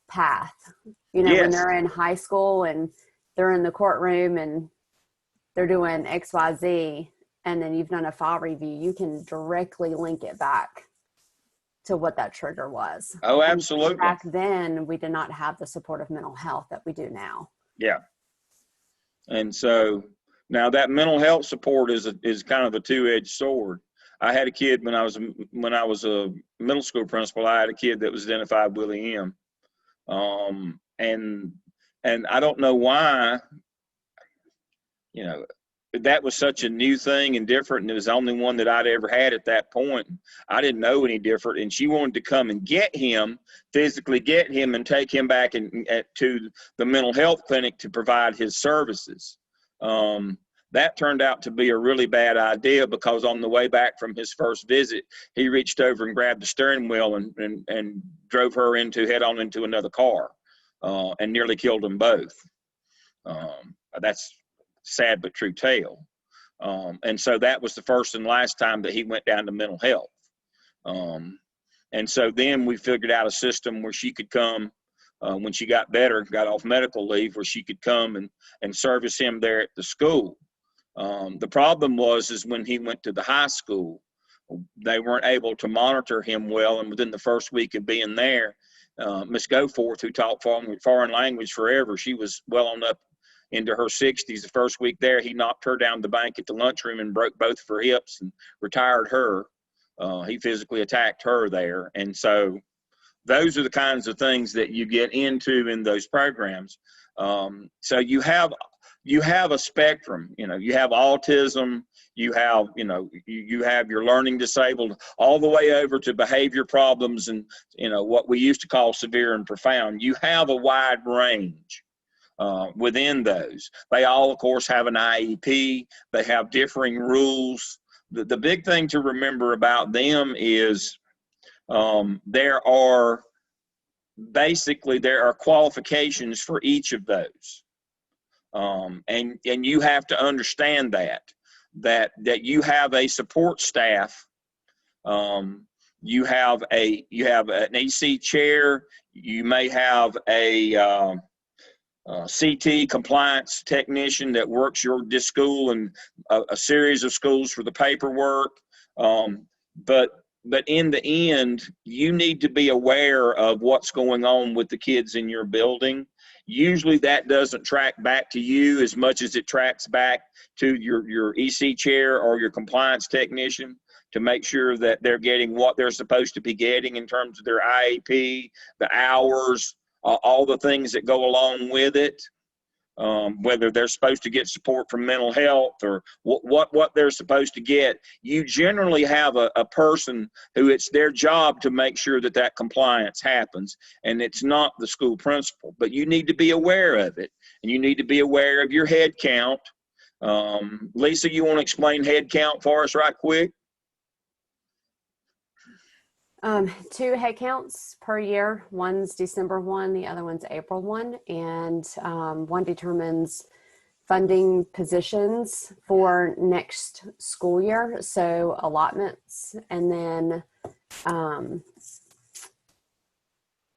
path, you know, when they're in high school and they're in the courtroom and they're doing XYZ, and then you've done a file review, you can directly link it back to what that trigger was. Oh, absolutely. And back then, we did not have the supportive mental health that we do now. Yeah. And so now that mental health support is kind of a two-edged sword. I had a kid when I was a middle school principal. I had a kid that was identified Willie M. And I don't know why, you know, that was such a new thing and different, and it was the only one that I'd ever had at that point. I didn't know any different, and she wanted to come and get him, physically get him, and take him back to the mental health clinic to provide his services. That turned out to be a really bad idea, because on the way back from his first visit, he reached over and grabbed the steering wheel and drove her head on into another car, and nearly killed them both. That's sad but true tale. And so that was the first and last time that he went down to mental health. And so then we figured out a system where she could come when she got better, got off medical leave, where she could come and service him there at the school. The problem is when he went to the high school, they weren't able to monitor him well, and within the first week of being there, Miss Goforth, who taught foreign language forever, she was well on up into her 60s. The first week there, he knocked her down the bank at the lunchroom and broke both of her hips and retired her. He physically attacked her there. And so those are the kinds of things that you get into in those programs. So you have a spectrum. You know, you have autism, you have your learning disabled, all the way over to behavior problems and, you know, what we used to call severe and profound. You have a wide range within those. They all, of course, have an IEP. They have differing rules. The big thing to remember about them is there are qualifications for each of those. And you have to understand that you have a support staff. You have an EC chair. You may have a CT compliance technician that works this school and a series of schools for the paperwork. But in the end, you need to be aware of what's going on with the kids in your building. Usually that doesn't track back to you as much as it tracks back to your EC chair or your compliance technician to make sure that they're getting what they're supposed to be getting in terms of their IEP, the hours, all the things that go along with it. Whether they're supposed to get support from mental health or what they're supposed to get. You generally have a person who it's their job to make sure that compliance happens, and it's not the school principal, but you need to be aware of it, and you need to be aware of your head count. Lisa, you want to explain head count for us right quick? 2 head counts per year. One's December 1, the other one's April 1. And one determines funding positions for next school year. So allotments. And then,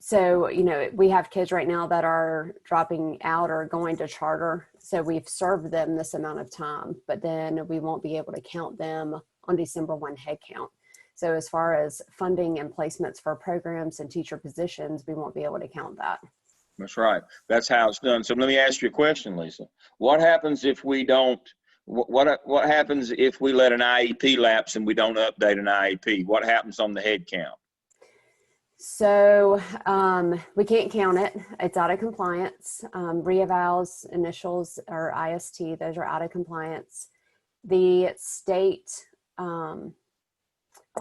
so, you know, we have kids right now that are dropping out or going to charter. So we've served them this amount of time, but then we won't be able to count them on December 1 head count. So as far as funding and placements for programs and teacher positions, we won't be able to count that. That's right. That's how it's done. So let me ask you a question, Lisa. What happens if we don't, what happens if we let an IEP lapse and we don't update an IEP? What happens on the head count? So we can't count it. It's out of compliance. Reavals, initials, or IST, those are out of compliance. The state, oh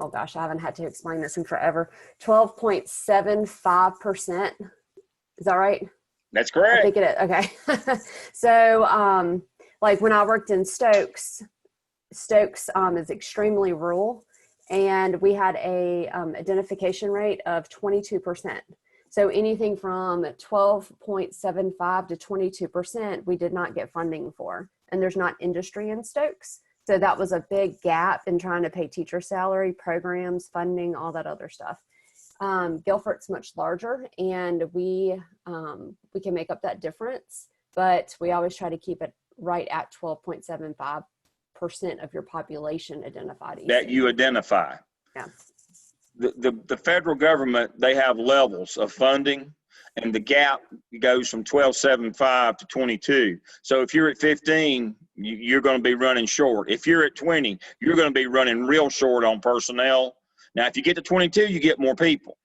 gosh, I haven't had to explain this in forever, 12.75%. Is that right? That's correct. I think it is. Okay. So like when I worked in Stokes is extremely rural, and we had a identification rate of 22%. So anything from 12.75 to 22%, we did not get funding for. And there's not industry in Stokes. So that was a big gap in trying to pay teacher salary, programs, funding, all that other stuff. Guilford's much larger, and we can make up that difference, but we always try to keep it right at 12.75% of your population identified. That you identify. Yeah. The federal government, they have levels of funding, and the gap goes from 12.75 to 22. So if you're at 15, you're going to be running short. If you're at 20, you're going to be running real short on personnel. Now, if you get to 22, you get more people.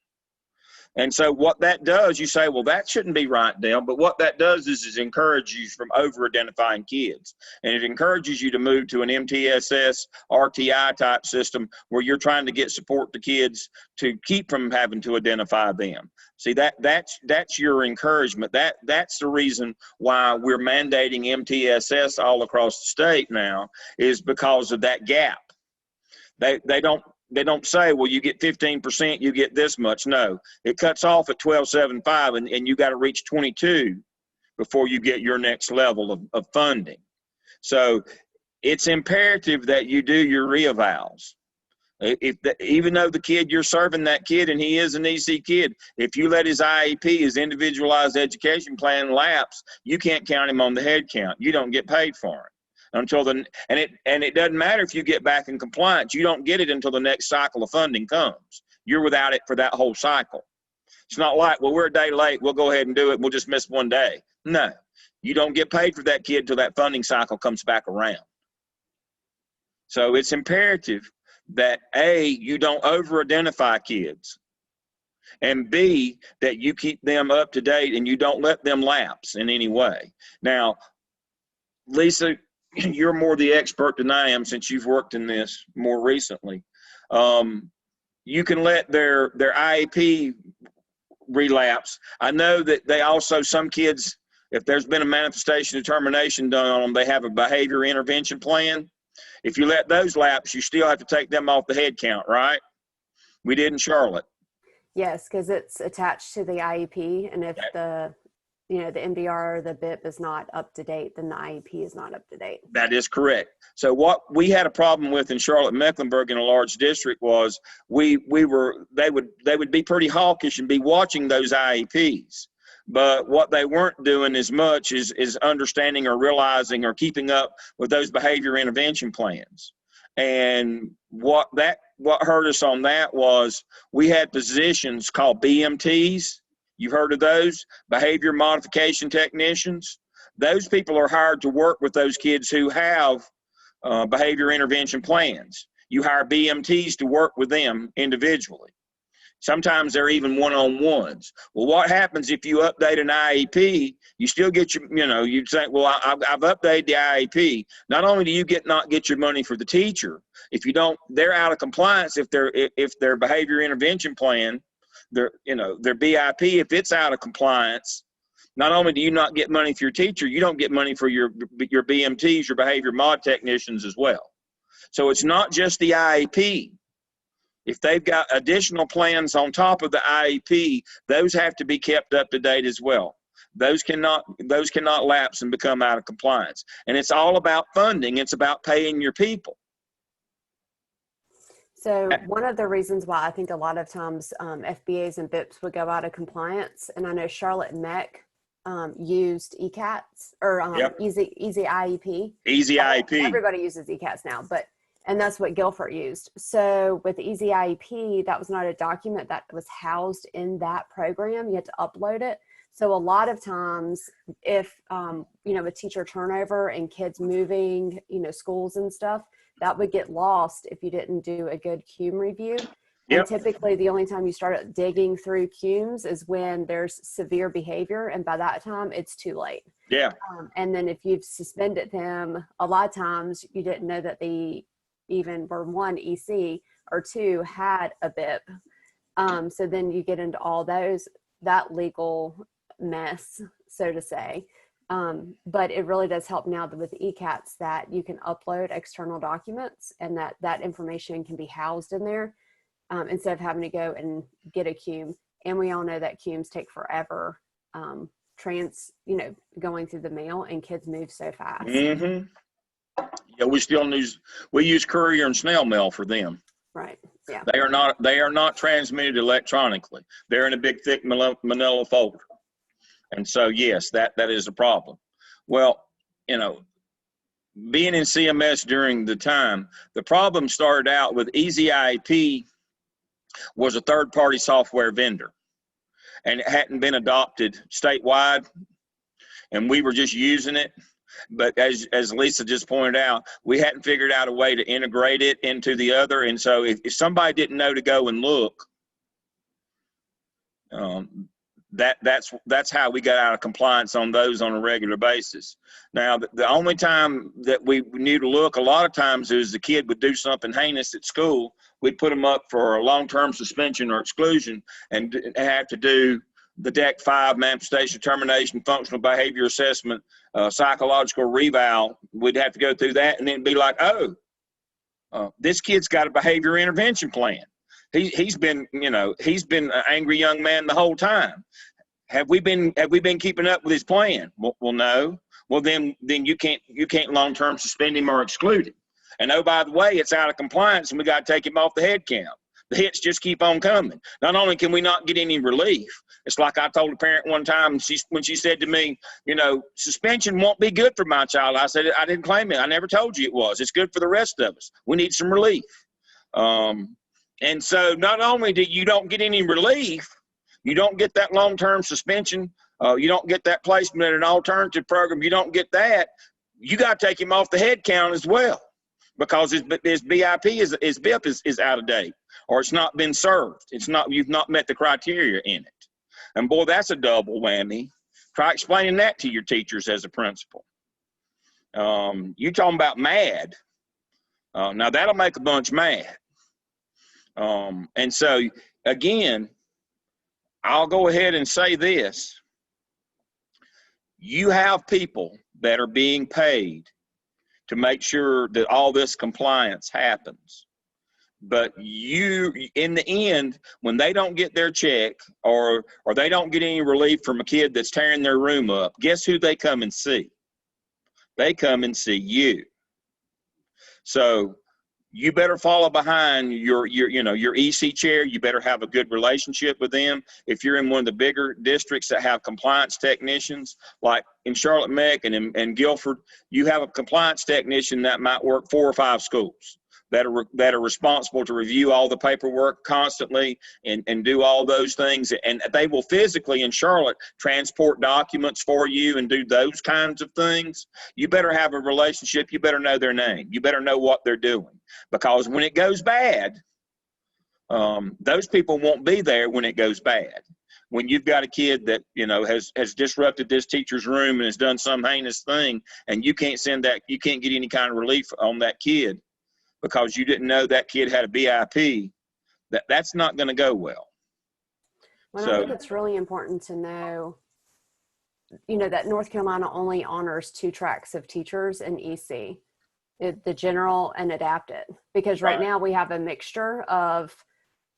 And so what that does, you say, well, that shouldn't be right, Dale. But what that does is encourage you from over-identifying kids. And it encourages you to move to an MTSS, RTI type system where you're trying to get support to kids to keep from having to identify them. See, that's your encouragement. That's the reason why we're mandating MTSS all across the state now, is because of that gap. They don't say, well, you get 15%, you get this much. No, it cuts off at 12.75, and you got to reach 22 before you get your next level of funding. So it's imperative that you do your reavals. Even though the kid, you're serving that kid and he is an EC kid, if you let his IEP, his individualized education plan, lapse, you can't count him on the head count. You don't get paid for it. Until then, and it doesn't matter if you get back in compliance, you don't get it until the next cycle of funding comes. You're without it for that whole cycle. It's not like, well, we're a day late, we'll go ahead and do it, we'll just miss one day. No, you don't get paid for that kid till that funding cycle comes back around. So it's imperative that A, you don't over-identify kids, and B, that you keep them up to date and you don't let them lapse in any way. Now, Lisa, you're more the expert than I am since you've worked in this more recently. You can let their IEP relapse. I know that they also, some kids, if there's been a manifestation of termination done on them, they have a behavior intervention plan. If you let those lapse, you still have to take them off the head count, right? We did in Charlotte. Yes, because it's attached to the IEP, and if the MDR or the BIP is not up to date, then the IEP is not up to date. That is correct. So what we had a problem with in Charlotte, Mecklenburg, in a large district, was they would be pretty hawkish and be watching those IEPs. But what they weren't doing as much is understanding or realizing or keeping up with those behavior intervention plans. And what hurt us on that was we had positions called BMTs. You've heard of those, behavior modification technicians. Those people are hired to work with those kids who have behavior intervention plans. You hire BMTs to work with them individually. Sometimes they're even one-on-ones. Well, what happens if you update an IEP? You still get you say, well, I've updated the IEP. Not only do you not get your money for the teacher, if you don't, they're out of compliance if their behavior intervention plan, their BIP, if it's out of compliance, not only do you not get money for your teacher, you don't get money for your BMTs, your behavior mod technicians as well. So it's not just the IEP. If they've got additional plans on top of the IEP, those have to be kept up to date as well. Those cannot lapse and become out of compliance. And it's all about funding. It's about paying your people. So one of the reasons why I think a lot of times FBAs and BIPs would go out of compliance, and I know Charlotte and Mech used ECATs or Easy IEP. Easy IEP. Everybody uses ECATs now, and that's what Guilford used. So with the Easy IEP, that was not a document that was housed in that program. You had to upload it. So a lot of times if, with teacher turnover and kids moving, schools and stuff, that would get lost if you didn't do a good CUME review. And typically the only time you start digging through CUMEs is when there's severe behavior. And by that time it's too late. Yeah. And then if you've suspended them, a lot of times you didn't know that they even were one EC or two had a BIP. So then you get into all that legal mess, so to say. But it really does help now with ECATs that you can upload external documents and that information can be housed in there instead of having to go and get a CUME. And we all know that CUMEs take forever going through the mail, and kids move so fast. Mm-hmm. Yeah, we use courier and snail mail for them. Right. Yeah. They are not transmitted electronically. They're in a big thick manila folder. And so yes, that is a problem. Well, being in CMS during the time, the problem started out with EasyIEP was a third-party software vendor, and it hadn't been adopted statewide, and we were just using it. But as Lisa just pointed out, we hadn't figured out a way to integrate it into the other. And so if somebody didn't know to go and look, that's how we got out of compliance on those on a regular basis. Now, the only time that we knew to look a lot of times is the kid would do something heinous at school. We'd put them up for a long-term suspension or exclusion and have to do the DEC 5 manifestation determination, functional behavior assessment, psychological reval. We'd have to go through that and then be like, this kid's got a behavior intervention plan. He's been an angry young man the whole time. Have we been keeping up with his plan? Well, no. Well, then you can't long-term suspend him or exclude him. And oh, by the way, it's out of compliance and we got to take him off the head count. The hits just keep on coming. Not only can we not get any relief, it's like I told a parent one time when she said to me, suspension won't be good for my child. I said, I didn't claim it. I never told you it was. It's good for the rest of us. We need some relief. And so not only do you don't get any relief, you don't get that long-term suspension, you don't get that placement in an alternative program, you don't get that, you got to take him off the head count as well, because his BIP his BIP is out of date, or it's not been served. You've not met the criteria in it. And boy, that's a double whammy. Try explaining that to your teachers as a principal. You talking about mad. Now that'll make a bunch mad. And so again, I'll go ahead and say this. You have people that are being paid to make sure that all this compliance happens. But in the end, when they don't get their check or they don't get any relief from a kid that's tearing their room up, guess who they come and see? They come and see you. So you better follow behind your EC chair. You better have a good relationship with them. If you're in one of the bigger districts that have compliance technicians, like in Charlotte Meck and Guilford, you have a compliance technician that might work 4 or 5 schools that are responsible to review all the paperwork constantly and do all those things. And they will physically in Charlotte transport documents for you and do those kinds of things. You better have a relationship. You better know their name. You better know what they're doing, because when it goes bad, those people won't be there when it goes bad. When you've got a kid that, has disrupted this teacher's room and has done some heinous thing, and you can't get any kind of relief on that kid because you didn't know that kid had a BIP, that's not going to go well. Well, I think it's really important to know, that North Carolina only honors 2 tracks of teachers in EC, the general and adapted, because right now we have a mixture of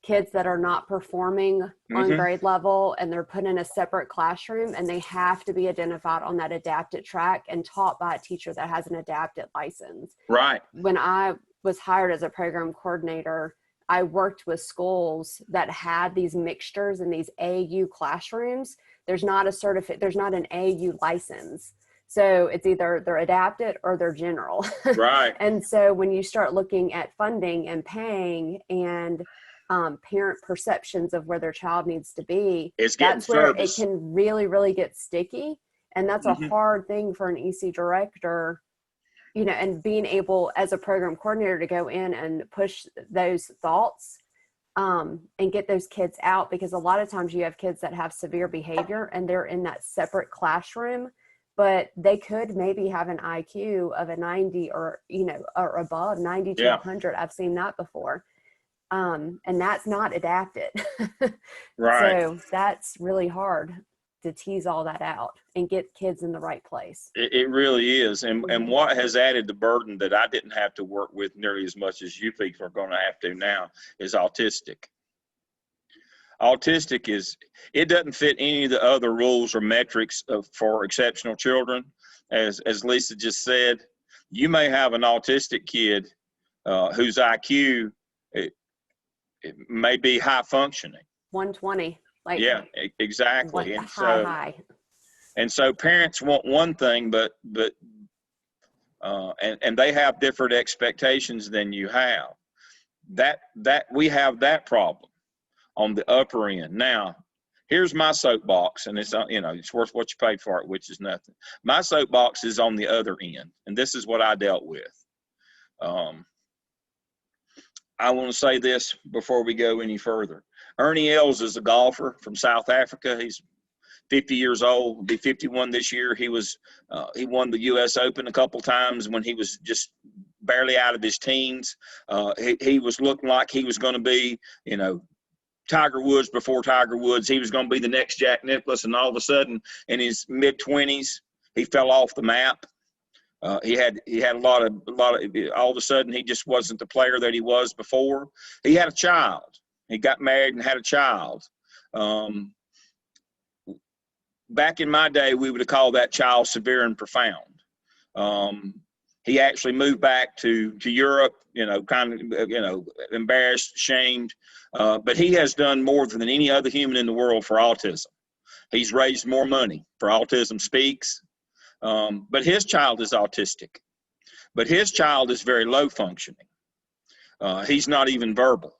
kids that are not performing on grade level and they're put in a separate classroom and they have to be identified on that adapted track and taught by a teacher that has an adapted license. Right. When I was hired as a program coordinator, I worked with schools that had these mixtures in these AU classrooms. There's not an AU license. So it's either they're adapted or they're general. Right. And so when you start looking at funding and paying and parent perceptions of where their child needs to be, It's getting that's where service. it can really, really get sticky. And that's a hard thing for an EC director, you know, and being able as a program coordinator to go in and push those thoughts and get those kids out, because a lot of times you have kids that have severe behavior and they're in that separate classroom, but they could maybe have an IQ of a 90 or, you know, or above 90 to 100. I've seen that before. And that's not adapted. Right. So that's really hard to tease all that out and get kids in the right place. It really is. And what has added the burden that I didn't have to work with nearly as much as you people are going to have to now is autistic. Autistic it doesn't fit any of the other rules or metrics for exceptional children. As Lisa just said, you may have an autistic kid whose IQ it may be high functioning. 120. Like, yeah, exactly. And so high. And so parents want one thing, but they have different expectations than you have. That we have that problem on the upper end. Now, here's my soapbox, and it's, you know, it's worth what you paid for it, which is nothing. My soapbox is on the other end, and this is what I dealt with. I want to say this before we go any further. Ernie Els is a golfer from South Africa. He's 50 years old, will be 51 this year. He won the U.S. Open a couple times when he was just barely out of his teens. He was looking like he was going to be, you know, Tiger Woods before Tiger Woods. He was going to be the next Jack Nicklaus, and all of a sudden, in his mid-20s, he fell off the map. He had a lot of all of a sudden he just wasn't the player that he was before. He had a child. He got married and had a child. Back in my day, we would have called that child severe and profound. He actually moved back to Europe, you know, kind of, you know, embarrassed, shamed. But he has done more than any other human in the world for autism. He's raised more money for Autism Speaks. But his child is autistic. But his child is very low functioning. He's not even verbal.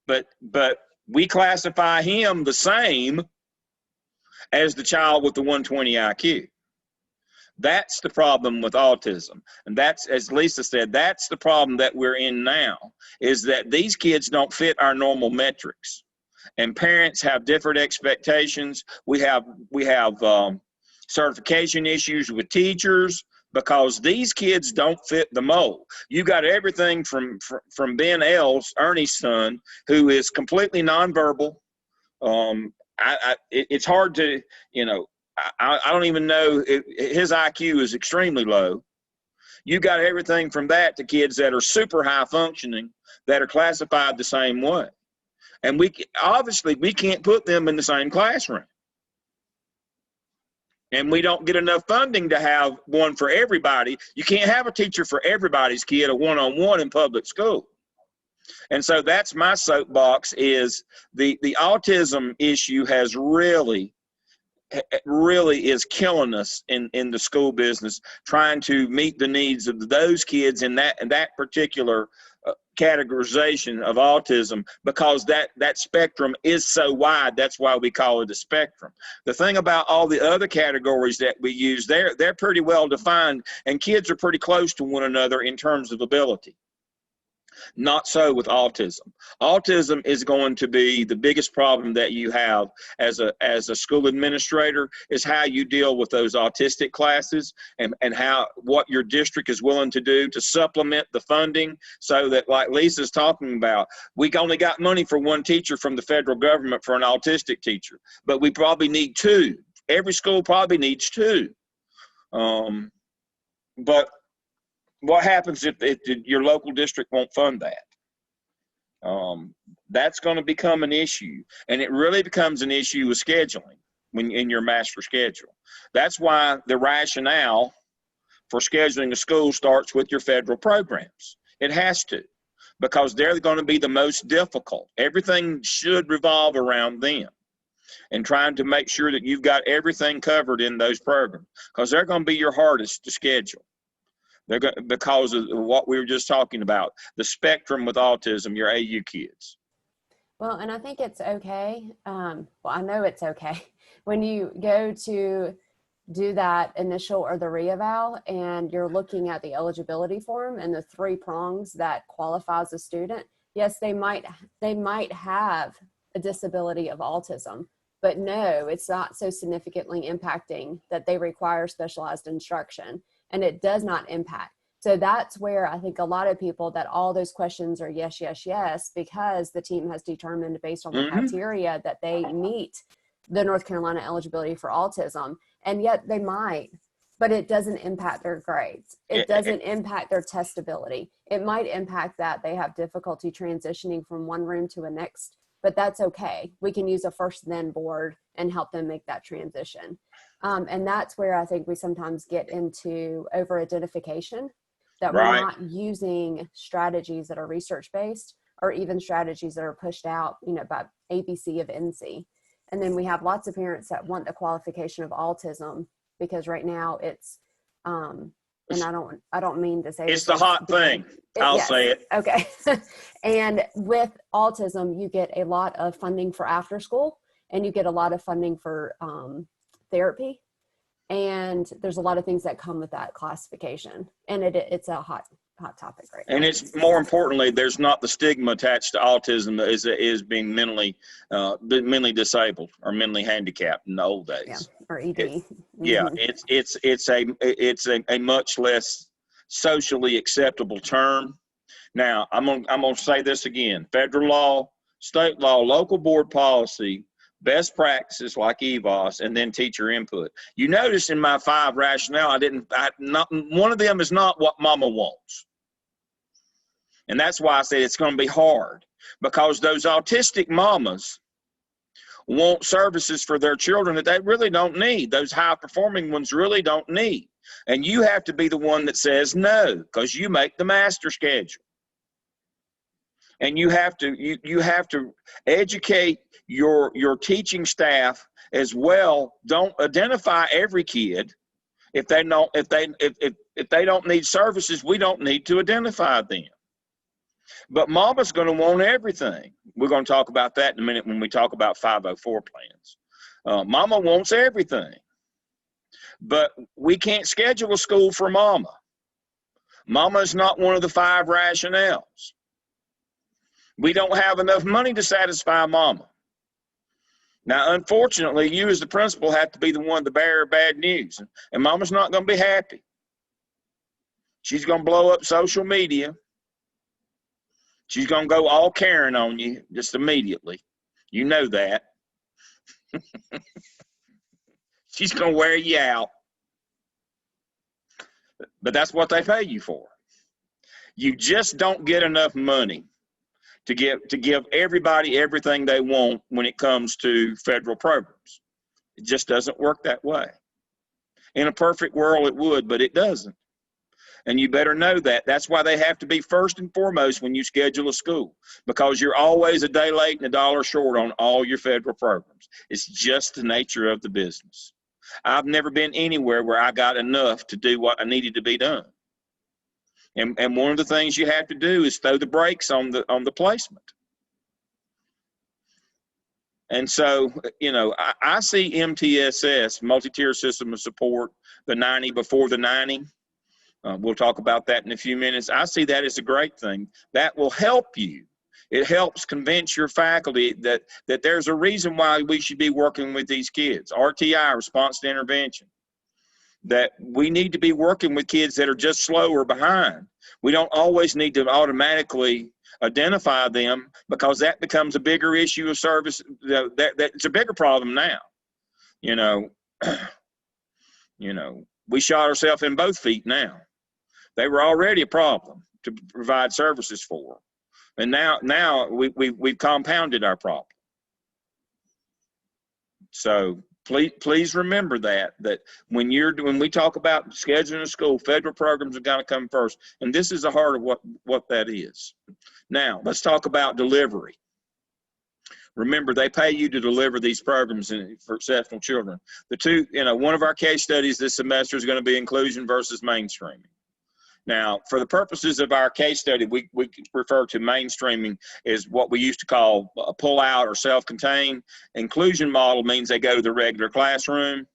But we classify him the same as the child with the 120 IQ. That's the problem with autism. And that's, as Lisa said, that's the problem that we're in now, is that these kids don't fit our normal metrics. And parents have different expectations. We have certification issues with teachers because these kids don't fit the mold. You got everything from Ben Els, Ernie's son, who is completely nonverbal. It's hard to, you know, I don't even know his IQ is extremely low. You got everything from that to kids that are super high functioning that are classified the same way. And we can't put them in the same classroom. And we don't get enough funding to have one for everybody. You can't have a teacher for everybody's kid, a one-on-one in public school. And so that's my soapbox, is the autism issue has really is killing us in the school business, trying to meet the needs of those kids in that particular categorization of autism, because that spectrum is so wide. That's why we call it a spectrum. The thing about all the other categories that we use, they're pretty well defined, and kids are pretty close to one another in terms of ability. Not so with autism. Autism is going to be the biggest problem that you have as a school administrator, is how you deal with those autistic classes, and what your district is willing to do to supplement the funding, so that, like Lisa's talking about, we only got money for one teacher from the federal government for an autistic teacher, but we probably need two. Every school probably needs two. But what happens if your local district won't fund that? That's going to become an issue, and it really becomes an issue with scheduling when in your master schedule. That's why the rationale for scheduling a school starts with your federal programs. It has to, because they're going to be the most difficult. Everything should revolve around them, and trying to make sure that you've got everything covered in those programs, because they're going to be your hardest to schedule. Because of what we were just talking about, the spectrum with autism, your AU kids. Well, and I think it's okay. Well, I know it's okay when you go to do that initial or the reeval and you're looking at the eligibility form and the 3 prongs that qualifies a student. Yes, they might have a disability of autism, but no, it's not so significantly impacting that they require specialized instruction, and it does not impact. So that's where I think a lot of people that all those questions are yes, yes, yes, because the team has determined based on the criteria that they meet the North Carolina eligibility for autism. And yet they might, but it doesn't impact their grades. It doesn't impact their testability. It might impact that they have difficulty transitioning from one room to a next, but that's okay. We can use a first then board and help them make that transition. And that's where I think we sometimes get into over-identification, that we're not using strategies that are research-based or even strategies that are pushed out, by ABC of NC. And then we have lots of parents that want the qualification of autism because right now it's, and I don't mean to say it's the hot thing. I'll say it. Okay. And with autism, you get a lot of funding for after school, and you get a lot of funding for therapy. And there's a lot of things that come with that classification. And it's a hot topic right now. And it's more importantly, there's not the stigma attached to autism that is being mentally disabled or mentally handicapped in the old days. Yeah, or ED. It's a much less socially acceptable term. Now, I'm gonna say this again: federal law, state law, local board policy, best practices like EVOS, and then teacher input. You notice in my 5 rationale, not one of them is not what mama wants. And that's why I say it's going to be hard, because those autistic mamas want services for their children that they really don't need. Those high performing ones really don't need. And you have to be the one that says no, because you make the master schedule. And you have to educate your teaching staff as well. Don't identify every kid. If they don't need services, we don't need to identify them. But mama's going to want everything. We're going to talk about that in a minute when we talk about 504 plans. Mama wants everything. But we can't schedule a school for mama. Mama is not one of the 5 rationales. We don't have enough money to satisfy mama. Now, unfortunately, you as the principal have to be the one to bear bad news. And mama's not going to be happy. She's going to blow up social media. She's going to go all Karen on you just immediately. You know that. She's going to wear you out. But that's what they pay you for. You just don't get enough money to give everybody everything they want when it comes to federal programs. It just doesn't work that way. In a perfect world, it would, but it doesn't. And you better know that. That's why they have to be first and foremost when you schedule a school, because you're always a day late and $1 short on all your federal programs. It's just the nature of the business. I've never been anywhere where I got enough to do what I needed to be done. And one of the things you have to do is throw the brakes on the placement. And so, I see MTSS, multi-tier system of support, the 90 before the 90. We'll talk about that in a few minutes. I see that as a great thing. That will help you. It helps convince your faculty that there's a reason why we should be working with these kids. RTI, response to intervention. That we need to be working with kids that are just slow or behind. We don't always need to automatically identify them, because that becomes a bigger issue of service. It's a bigger problem now. We shot ourselves in both feet now. They were already a problem to provide services for, and now we've compounded our problem. So please remember that when we talk about scheduling a school, federal programs are going to come first, and this is the heart of what that is. Now let's talk about delivery. Remember, they pay you to deliver these programs for exceptional children. One of our case studies this semester is going to be inclusion versus mainstreaming. Now, for the purposes of our case study, we refer to mainstreaming as what we used to call a pull-out or self-contained. Inclusion model means they go to the regular classroom.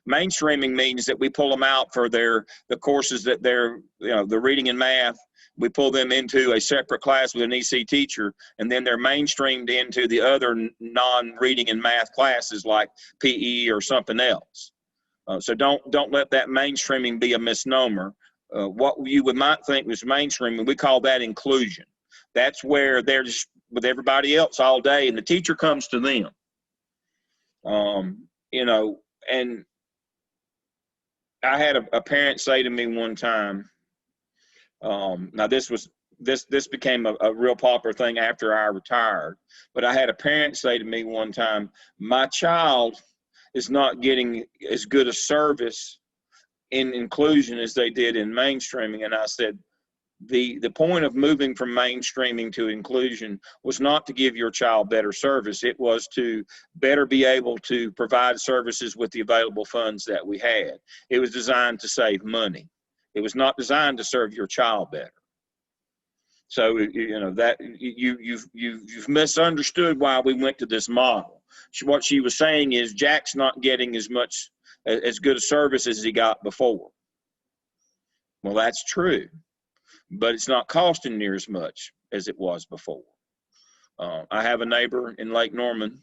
Mainstreaming means that we pull them out for the courses that they're, the reading and math. We pull them into a separate class with an EC teacher, and then they're mainstreamed into the other non-reading and math classes like PE or something else. So don't let that mainstreaming be a misnomer. What you might think was mainstreaming, we call that inclusion. That's where they're just with everybody else all day, and the teacher comes to them. And I had a parent say to me one time, now this became a real popular thing after I retired, but I had a parent say to me one time, my child is not getting as good a service in inclusion as they did in mainstreaming. And I said, the point of moving from mainstreaming to inclusion was not to give your child better service. It was to better be able to provide services with the available funds that we had. It was designed to save money. It was not designed to serve your child better. So, that you've misunderstood why we went to this model. What she was saying is Jack's not getting as good a service as he got before. Well, that's true, but it's not costing near as much as it was before. I have a neighbor in Lake Norman,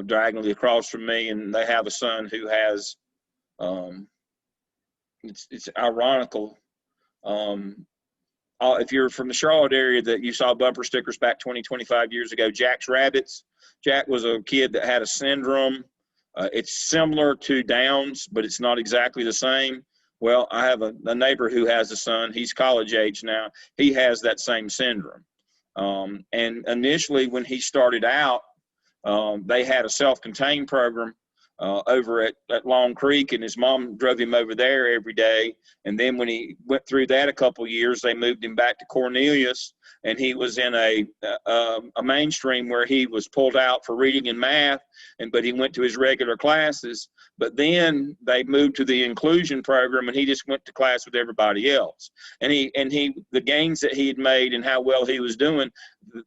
diagonally across from me, and they have a son who has, it's ironical. If you're from the Charlotte area, that you saw bumper stickers back 20-25 years ago, Jack's Rabbits. Jack was a kid that had a syndrome. It's similar to Downs, but it's not exactly the same. Well, I have a neighbor who has a son. He's college age now. He has that same syndrome. And initially when he started out, they had a self-contained program over at Long Creek, and his mom drove him over there every day. And then when he went through that a couple of years, they moved him back to Cornelius, and he was in a mainstream where he was pulled out for reading and math, but he went to his regular classes. But then they moved to the inclusion program, and he just went to class with everybody else. And the gains that he had made and how well he was doing,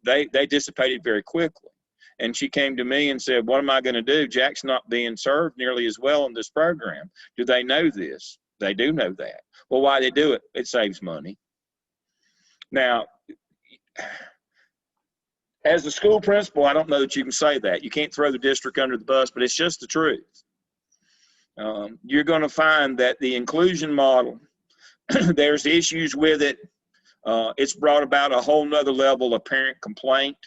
they dissipated very quickly. And she came to me and said, what am I going to do? Jack's not being served nearly as well in this program. Do they know this? They do know that. Well, why they do it? It saves money. Now, as a school principal, I don't know that you can say that. You can't throw the district under the bus, but it's just the truth. You're going to find that the inclusion model, there's issues with it. It's brought about a whole nother level of parent complaint.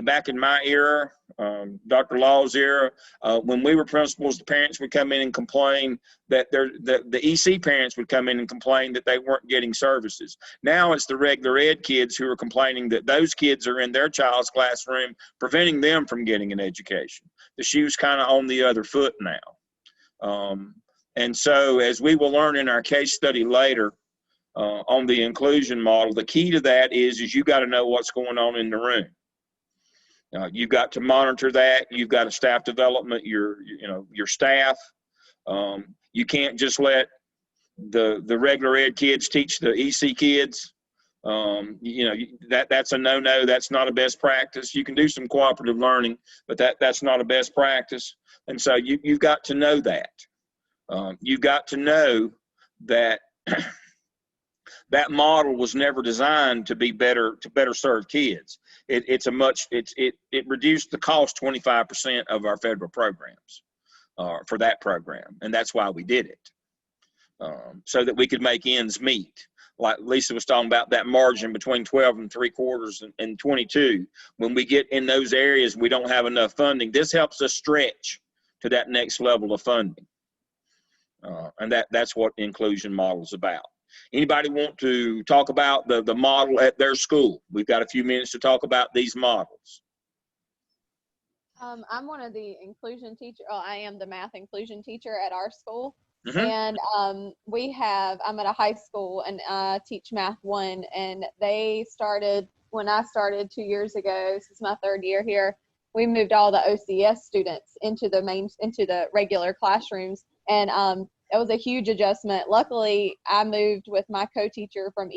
Back in my era, Dr. Law's era, when we were principals, the parents would come in and complain that the EC parents would come in and complain that they weren't getting services. Now it's the regular ed kids who are complaining that those kids are in their child's classroom, preventing them from getting an education. The shoe's kind of on the other foot now. And so, as we will learn in our case study later, on the inclusion model, the key to that is you got to know what's going on in the room. You've got to monitor that. You've got to staff development your staff. You can't just let the regular ed kids teach the EC kids. That's a no-no. That's not a best practice. You can do some cooperative learning, but that's not a best practice. And so you've got to know that. You've got to know that that model was never designed to better serve kids. It reduced the cost 25% of our federal programs for that program, and that's why we did it, so that we could make ends meet. Like Lisa was talking about, that margin between 12 3/4 and 22. When we get in those areas, we don't have enough funding. This helps us stretch to that next level of funding, and that's what the inclusion model is about. Anybody want to talk about the model at their school? We've got a few minutes to talk about these models. I'm one of the inclusion teacher. Oh, I am the math inclusion teacher at our school. Mm-hmm. And I'm at a high school, and I teach math 1, and they started when I started 2 years ago. This is my 3rd year here. We moved all the OCS students into the regular classrooms, and was a huge adjustment. Luckily, I moved with my co-teacher from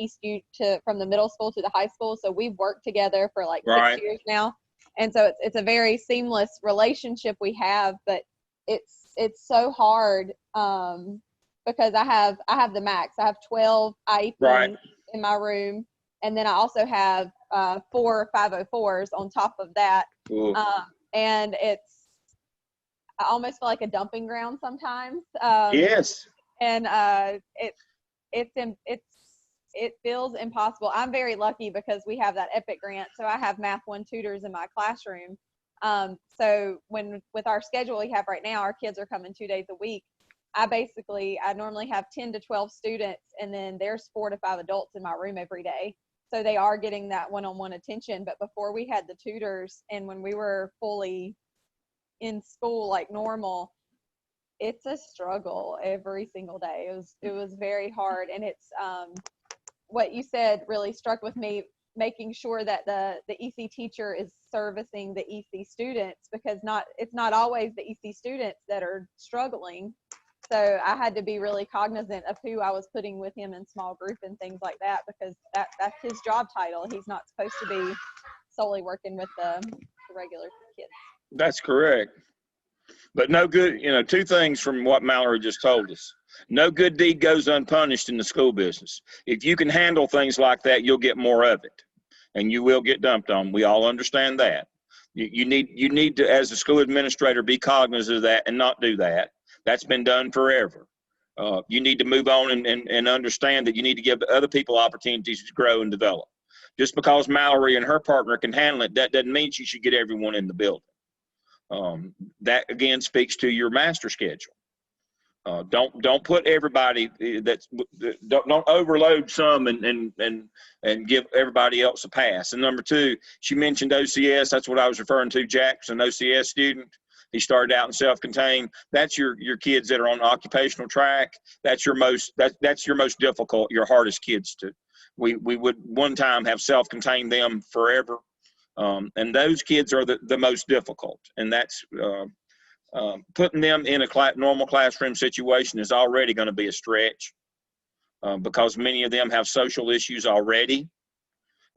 from the middle school to the high school. So we've worked together for like 6 years now. And so it's a very seamless relationship we have, but it's so hard because I have the max. I have 12 IEPs in my room, and then I also have 4 504s on top of that. And I almost feel like a dumping ground sometimes. Yes. And it feels impossible. I'm very lucky because we have that EPIC grant, so I have Math 1 tutors in my classroom. So with our schedule we have right now, our kids are coming 2 days a week. I normally have 10 to 12 students, and then there's 4 to 5 adults in my room every day. So they are getting that one-on-one attention. But before we had the tutors, and when we were fully in school like normal, it's a struggle every single day. It was very hard. And it's what you said really struck with me, making sure that the EC teacher is servicing the EC students, because it's not always the EC students that are struggling. So I had to be really cognizant of who I was putting with him in small group and things like that, because that's his job title. He's not supposed to be solely working with the regular kids. That's correct. But no good, 2 things from what Mallory just told us. No good deed goes unpunished in the school business. If you can handle things like that, you'll get more of it, and you will get dumped on. We all understand that. You need to, as a school administrator, be cognizant of that and not do that. That's been done forever. You need to move on and understand that you need to give other people opportunities to grow and develop. Just because Mallory and her partner can handle it, that doesn't mean she should get everyone in the building. That again speaks to your master schedule. Don't put everybody don't overload some and give everybody else a pass. And number 2, she mentioned OCS. That's what I was referring to. Jack's an OCS student. He started out in self-contained. That's your kids that are on occupational track. That's your most difficult, your hardest kids to. We would one time have self-contained them forever. And those kids are the most difficult, and that's putting them in a normal classroom situation is already going to be a stretch because many of them have social issues already.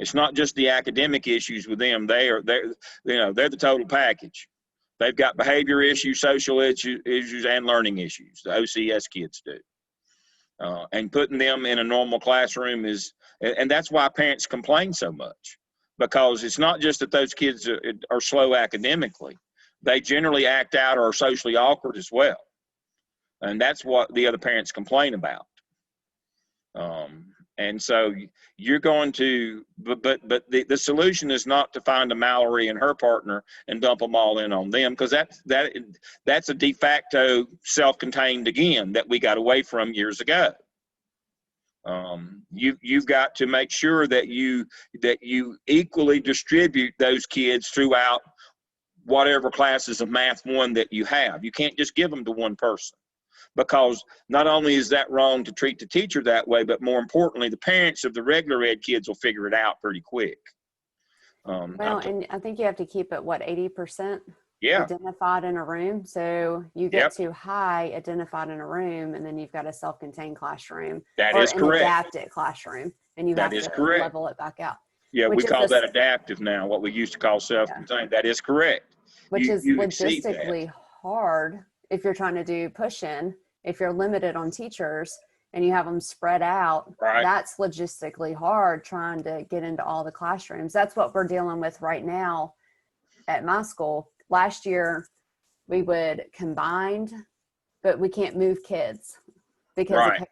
It's not just the academic issues with them; they're the total package. They've got behavior issues, social issues, and learning issues. The OCS kids do, and putting them in a normal classroom and that's why parents complain so much. Because it's not just that those kids are slow academically. They generally act out or are socially awkward as well. And that's what the other parents complain about. And so you're going to, but the solution is not to find a Mallory and her partner and dump them all in on them, because that's a de facto self-contained again that we got away from years ago. You've got to make sure that you equally distribute those kids throughout whatever classes of Math 1 that you have. You can't just give them to one person, because not only is that wrong to treat the teacher that way, but more importantly, the parents of the regular ed kids will figure it out pretty quick. And I think you have to keep it 80%. Yeah. Identified in a room. So you get too high identified in a room, and then you've got a self-contained classroom. That is correct. An adapted classroom, and you have to level it back out. Yeah, we call that adaptive now, what we used to call self-contained. That is correct. Which is logistically hard if you're trying to do push-in. If you're limited on teachers and you have them spread out, that's logistically hard trying to get into all the classrooms. That's what we're dealing with right now at my school. Last year, we would combine, but we can't move kids because of COVID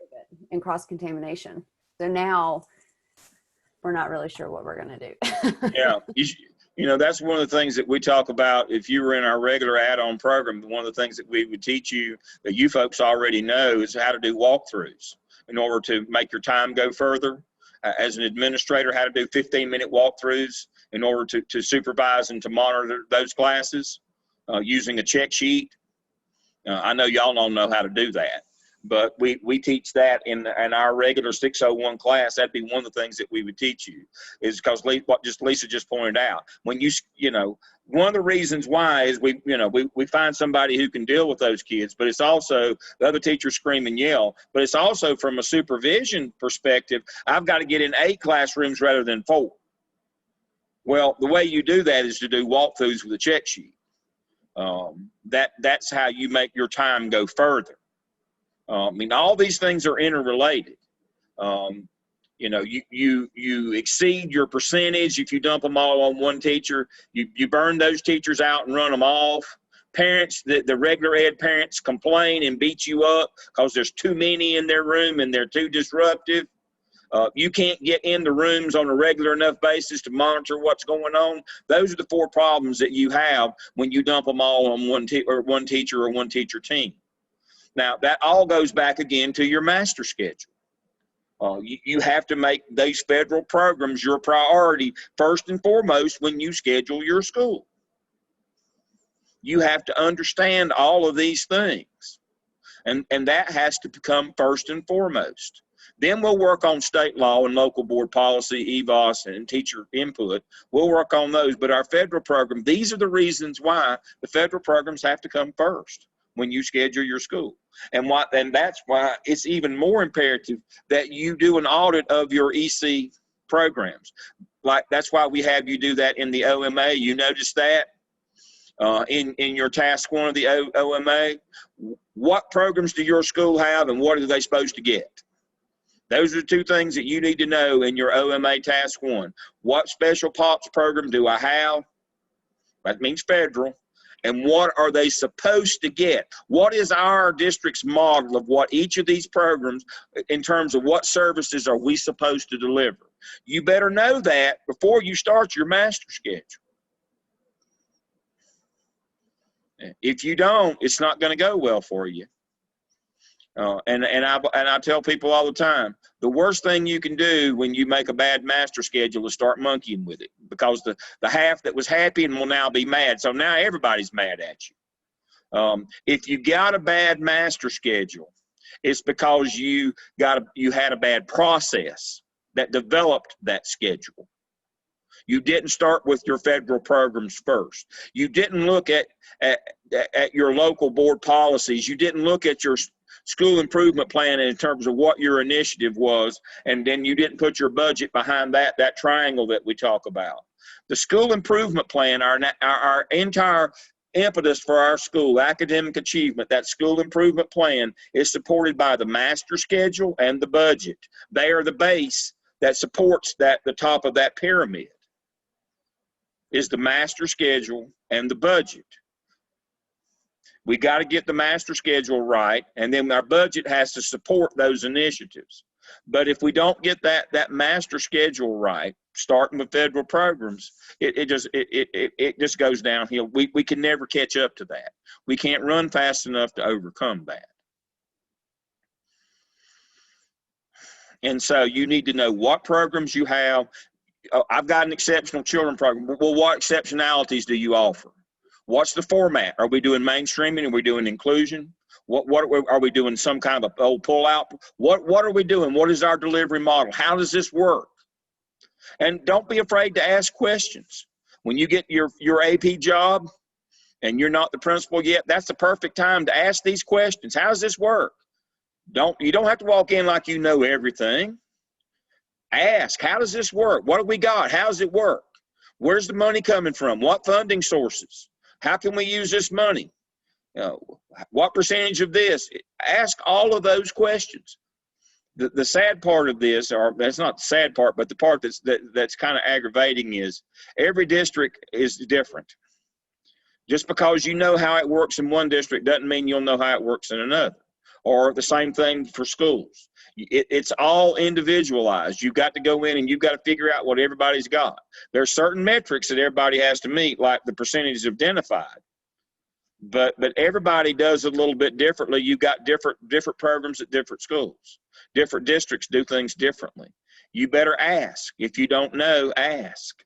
and cross-contamination. So now we're not really sure what we're going to do. Yeah. That's one of the things that we talk about. If you were in our regular add-on program, one of the things that we would teach you that you folks already know is how to do walkthroughs in order to make your time go further. As an administrator, how to do 15-minute walkthroughs in order to supervise and to monitor those classes using a check sheet. I know y'all don't know how to do that. But we teach that in our regular 601 class. That'd be one of the things that we would teach you, is because what Lisa just pointed out. When one of the reasons why is we find somebody who can deal with those kids, but it's also the other teachers scream and yell. But it's also from a supervision perspective, I've got to get in 8 classrooms rather than 4. Well, the way you do that is to do walkthroughs with a check sheet. That's how you make your time go further. All these things are interrelated. You exceed your percentage if you dump them all on one teacher. You burn those teachers out and run them off. Parents, the regular ed parents complain and beat you up because there's too many in their room and they're too disruptive. You can't get in the rooms on a regular enough basis to monitor what's going on. Those are the 4 problems that you have when you dump them all on one teacher or one teacher team. Now, that all goes back again to your master schedule. You have to make these federal programs your priority first and foremost when you schedule your school. You have to understand all of these things, and that has to become first and foremost. Then we'll work on state law and local board policy, EVOS, and teacher input. We'll work on those, but our federal program, these are the reasons why the federal programs have to come first when you schedule your school. And that's why it's even more imperative that you do an audit of your EC programs. Like, that's why we have you do that in the OMA. You notice that in your task 1 of the OMA. What programs do your school have and what are they supposed to get? Those are the 2 things that you need to know in your OMA task 1. What special POPs program do I have? That means federal. And what are they supposed to get? What is our district's model of what each of these programs, in terms of what services are we supposed to deliver? You better know that before you start your master schedule. If you don't, it's not going to go well for you. And I tell people all the time, the worst thing you can do when you make a bad master schedule is start monkeying with it, because the half that was happy and will now be mad. So now everybody's mad at you. If you got a bad master schedule, it's because you had a bad process that developed that schedule. You didn't start with your federal programs first. You didn't look at your local board policies. You didn't look at your school improvement plan in terms of what your initiative was, and then you didn't put your budget behind that triangle that we talk about. The school improvement plan, our entire impetus for our school, academic achievement, that school improvement plan is supported by the master schedule and the budget. They are the base that supports the top of that pyramid, is the master schedule and the budget. We got to get the master schedule right, and then our budget has to support those initiatives. But if we don't get that master schedule right, starting with federal programs, it just goes downhill. We can never catch up to that. We can't run fast enough to overcome that. And so you need to know what programs you have. I've got an exceptional children program. Well, what exceptionalities do you offer? What's the format? Are we doing mainstreaming? Are we doing inclusion? What are we doing? Some kind of old pull out? What are we doing? What is our delivery model? How does this work? And don't be afraid to ask questions. When you get your AP job and you're not the principal yet, that's the perfect time to ask these questions. How does this work? You don't have to walk in like you know everything. Ask, how does this work? What do we got? How does it work? Where's the money coming from? What funding sources? How can we use this money? What percentage of this? Ask all of those questions. The sad part of this, or that's not the sad part, but the part that's kind of aggravating, is every district is different. Just because you know how it works in one district doesn't mean you'll know how it works in another. Or the same thing for schools. It's all individualized. You've got to go in and you've got to figure out what everybody's got. There are certain metrics that everybody has to meet, like the percentages identified. But everybody does it a little bit differently. You've got different programs at different schools. Different districts do things differently. You better ask. If you don't know, ask.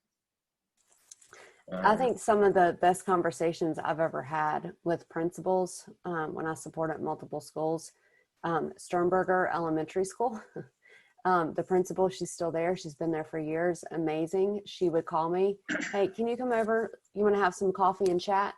I think some of the best conversations I've ever had with principals when I support at multiple schools Sternberger Elementary School. The principal, she's still there. She's been there for years. Amazing. She would call me, hey, can you come over? You want to have some coffee and chat?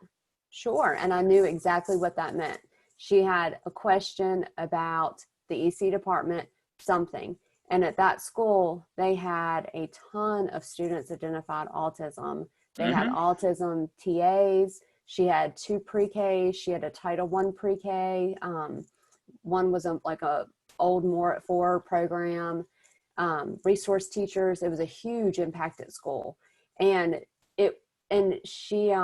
Sure. And I knew exactly what that meant. She had a question about the EC department, something. And at that school, they had a ton of students identified autism. They had autism TAs. She had 2 pre-Ks. She had a Title I pre-K. One was like a old More at 4 program. Resource teachers. It was a huge impact at school. And she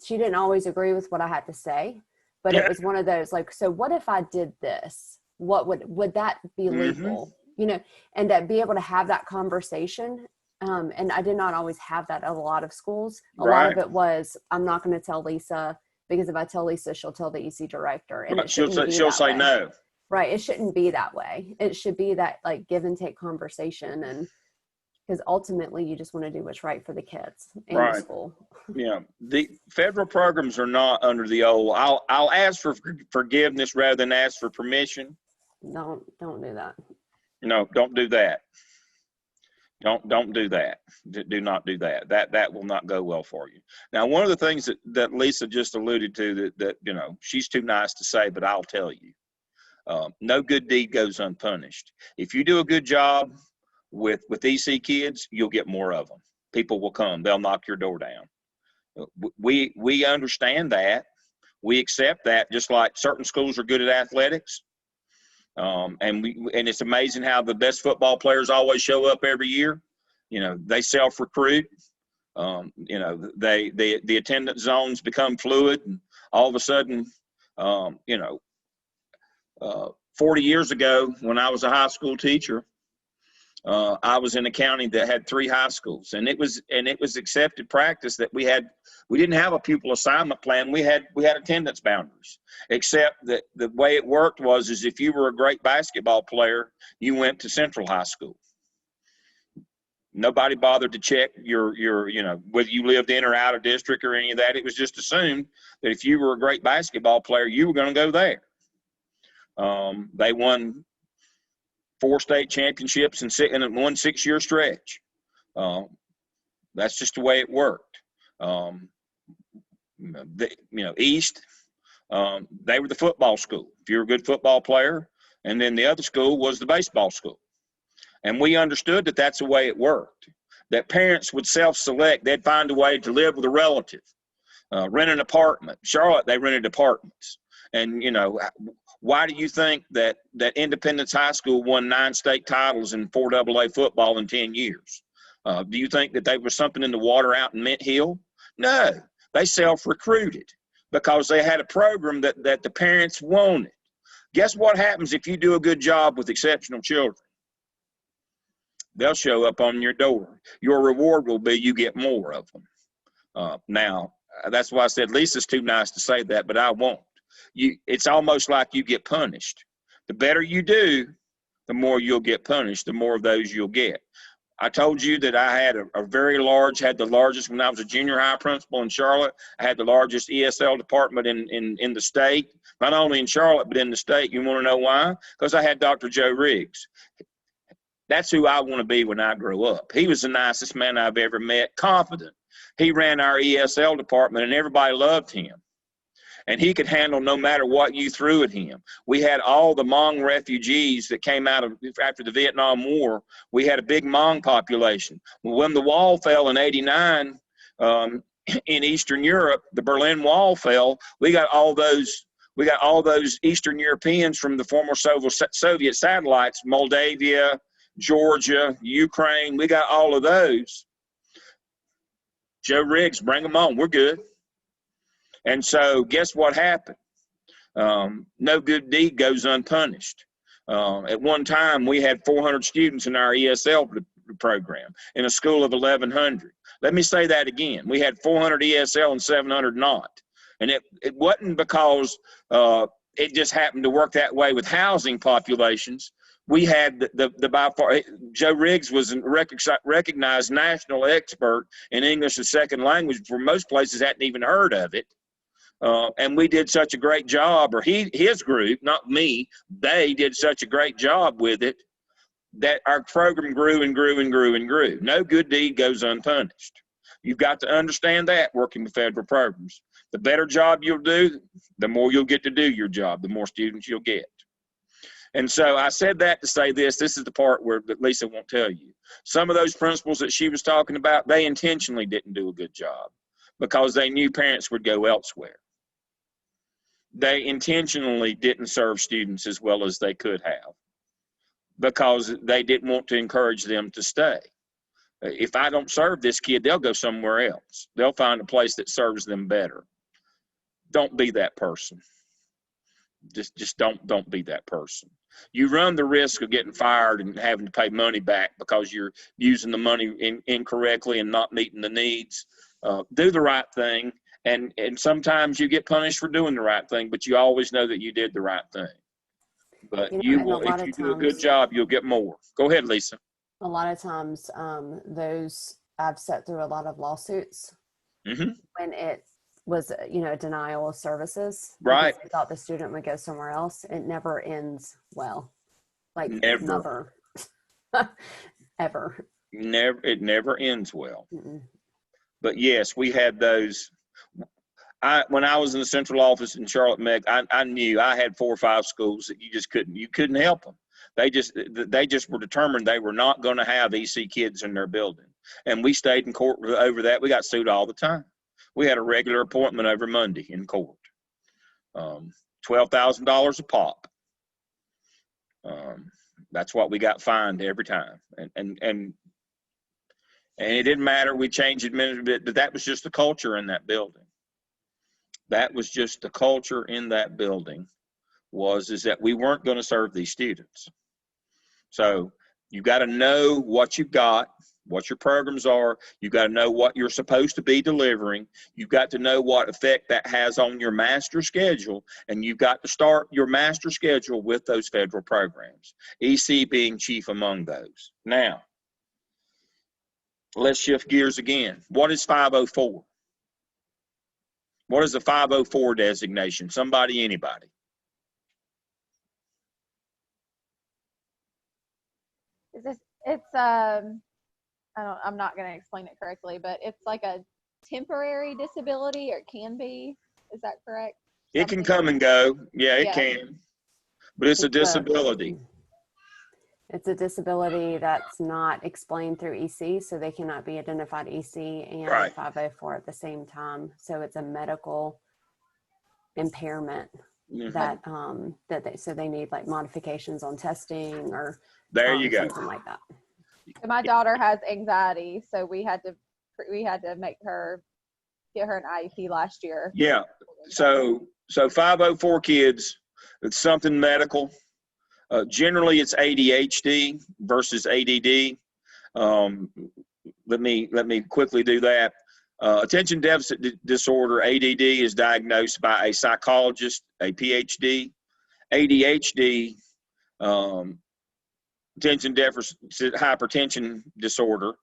didn't always agree with what I had to say, but it was one of those like, so what if I did this? What would that be legal? You know, and to be able to have that conversation. And I did not always have that at a lot of schools. A lot of it was, I'm not going to tell Lisa, because if I tell Lisa, she'll tell the EC director. And she'll say no. Right. It shouldn't be that way. It should be that like give and take conversation, and because ultimately you just want to do what's right for the kids in the school. Yeah. The federal programs are not under the old, I'll ask for forgiveness rather than ask for permission. Don't do that. No, don't do that. Don't do that. Do not do that. That will not go well for you. Now, one of the things that Lisa just alluded to that you know, she's too nice to say, but I'll tell you, no good deed goes unpunished. If you do a good job with EC kids, you'll get more of them. People will come. They'll knock your door down. We understand that. We accept that, just like certain schools are good at athletics. And it's amazing how the best football players always show up every year. You know, they self-recruit. You know, the attendance zones become fluid, and all of a sudden, you know, 40 years ago when I was a high school teacher, I was in a county that had 3 high schools, and it was accepted practice that we didn't have a pupil assignment plan. We had attendance boundaries, except that the way it worked was if you were a great basketball player, you went to Central High School. Nobody bothered to check your you know, whether you lived in or out of district or any of that. It was just assumed that if you were a great basketball player, you were going to go there. They won 4 state championships in a 1 6-year stretch. That's just the way it worked. East, they were the football school. If you're a good football player, and then the other school was the baseball school. And we understood that that's the way it worked, that parents would self-select. They'd find a way to live with a relative, rent an apartment. Charlotte, they rented apartments. And, you know, why do you think that Independence High School won 9 state titles in 4AA football in 10 years? Do you think that there was something in the water out in Mint Hill? No, they self-recruited because they had a program that the parents wanted. Guess what happens if you do a good job with exceptional children? They'll show up on your door. Your reward will be you get more of them. Now, that's why I said Lisa's too nice to say that, but I won't. It's almost like you get punished. The better you do, the more you'll get punished, the more of those you'll get. I told you that I had had the largest, when I was a junior high principal in Charlotte, I had the largest ESL department in the state, not only in Charlotte, but in the state. You want to know why? Because I had Dr. Joe Riggs. That's who I want to be when I grow up. He was the nicest man I've ever met, confident. He ran our ESL department, and everybody loved him. And he could handle no matter what you threw at him. We had all the Hmong refugees that came out after the Vietnam War. We had a big Hmong population. When the wall fell in '89 in Eastern Europe, the Berlin Wall fell. We got all those Eastern Europeans from the former Soviet satellites, Moldavia, Georgia, Ukraine. We got all of those. Joe Riggs, bring them on. We're good. And so guess what happened? No good deed goes unpunished. At one time, we had 400 students in our ESL program in a school of 1,100. Let me say that again. We had 400 ESL and 700 not. And it wasn't because it just happened to work that way with housing populations. We had the by far, Joe Riggs was a recognized national expert in English as second language. For most places, hadn't even heard of it. And we did such a great job, or his group, not me, they did such a great job with it that our program grew and grew and grew and grew. No good deed goes unpunished. You've got to understand that working with federal programs. The better job you'll do, the more you'll get to do your job, the more students you'll get. And so I said that to say this is the part where that Lisa won't tell you. Some of those principals that she was talking about, they intentionally didn't do a good job because they knew parents would go elsewhere. They intentionally didn't serve students as well as they could have because they didn't want to encourage them to stay. If I don't serve this kid, they'll go somewhere else. They'll find a place that serves them better. Don't be that person. Just don't be that person. You run the risk of getting fired and having to pay money back because you're using the money incorrectly and not meeting the needs. Do the right thing, and sometimes you get punished for doing the right thing, but you always know that you did the right thing. But you will, if you do a good job, you'll get more. Go ahead, Lisa. A lot of times, those I've sat through a lot of lawsuits when it was, a denial of services. Right. They thought the student would go somewhere else. It never ends well. Like never. Ever. Never. It never ends well. But yes, we had those. When I was in the central office in Charlotte Meg, I knew I had 4 or 5 schools that you couldn't help them. They just were determined they were not going to have EC kids in their building. And we stayed in court over that. We got sued all the time. We had a regular appointment over Monday in court. $12,000 a pop. That's what we got fined every time. And it didn't matter. We changed administrative, but that was just the culture in that building. That was just the culture in that building is that we weren't going to serve these students. So you got to know what you've got, what your programs are. You got to know what you're supposed to be delivering. You've got to know what effect that has on your master schedule. And you've got to start your master schedule with those federal programs, EC being chief among those. Now, let's shift gears again. What is 504? What is the 504 designation? Somebody, anybody? I'm not going to explain it correctly, but it's like a temporary disability, or it can be. Is that correct? It can come and go. Yeah, it can. But it's a disability. It's a disability that's not explained through EC, so they cannot be identified EC and 504 at the same time. So it's a medical impairment that they need like modifications on testing or there you go, something like that. So my daughter has anxiety, so we had to get her an IEP last year. Yeah. So 504 kids, it's something medical. Generally, it's ADHD versus ADD. Let me quickly do that. Attention deficit disorder, ADD, is diagnosed by a psychologist, a PhD. ADHD, attention deficit hypertension disorder,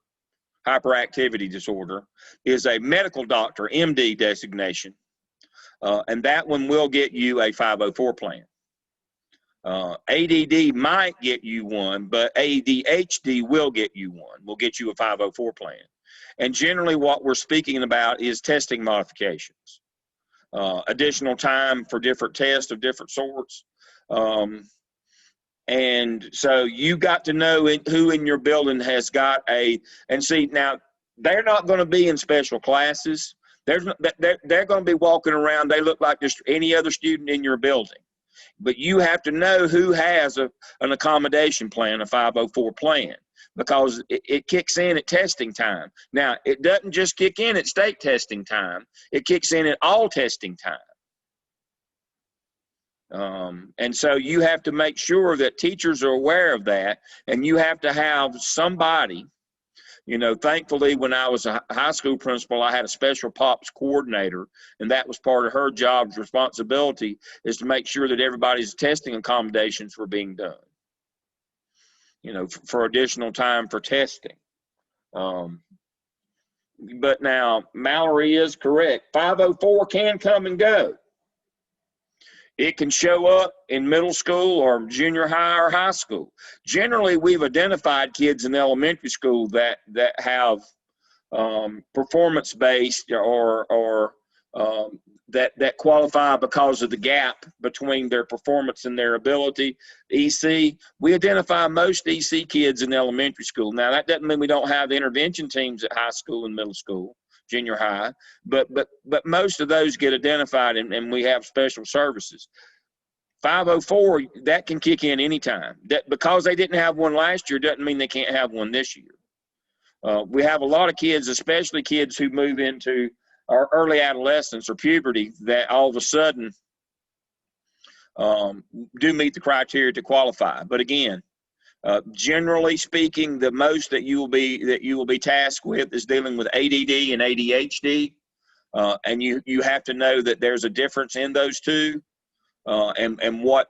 hyperactivity disorder, is a medical doctor, MD designation. And that one will get you a 504 plan. ADD might get you one, but ADHD will get you one. Will get you a 504 plan. And generally what we're speaking about is testing modifications. Additional time for different tests of different sorts. And so you got to know who in your building has got and see, now they're not going to be in special classes. They're going to be walking around. They look like just any other student in your building. But you have to know who has an accommodation plan, a 504 plan, because it kicks in at testing time. Now, it doesn't just kick in at state testing time. It kicks in at all testing time. And so you have to make sure that teachers are aware of that, and you have to have somebody. Thankfully, when I was a high school principal, I had a special POPS coordinator, and that was part of her job's responsibility, is to make sure that everybody's testing accommodations were being done, for additional time for testing. but now Mallory is correct. 504 can come and go. It can show up in middle school or junior high or high school. Generally, we've identified kids in elementary school that have performance-based or that qualify because of the gap between their performance and their ability. EC, we identify most EC kids in elementary school. Now, that doesn't mean we don't have intervention teams at high school and middle school, junior high, but most of those get identified, and we have special services. 504, that can kick in anytime. That because they didn't have one last year doesn't mean they can't have one this year. We have a lot of kids, especially kids who move into our early adolescence or puberty, that all of a sudden do meet the criteria to qualify. But again, generally speaking, the most that you will be tasked with is dealing with ADD and ADHD, and you have to know that there's a difference in those two, and what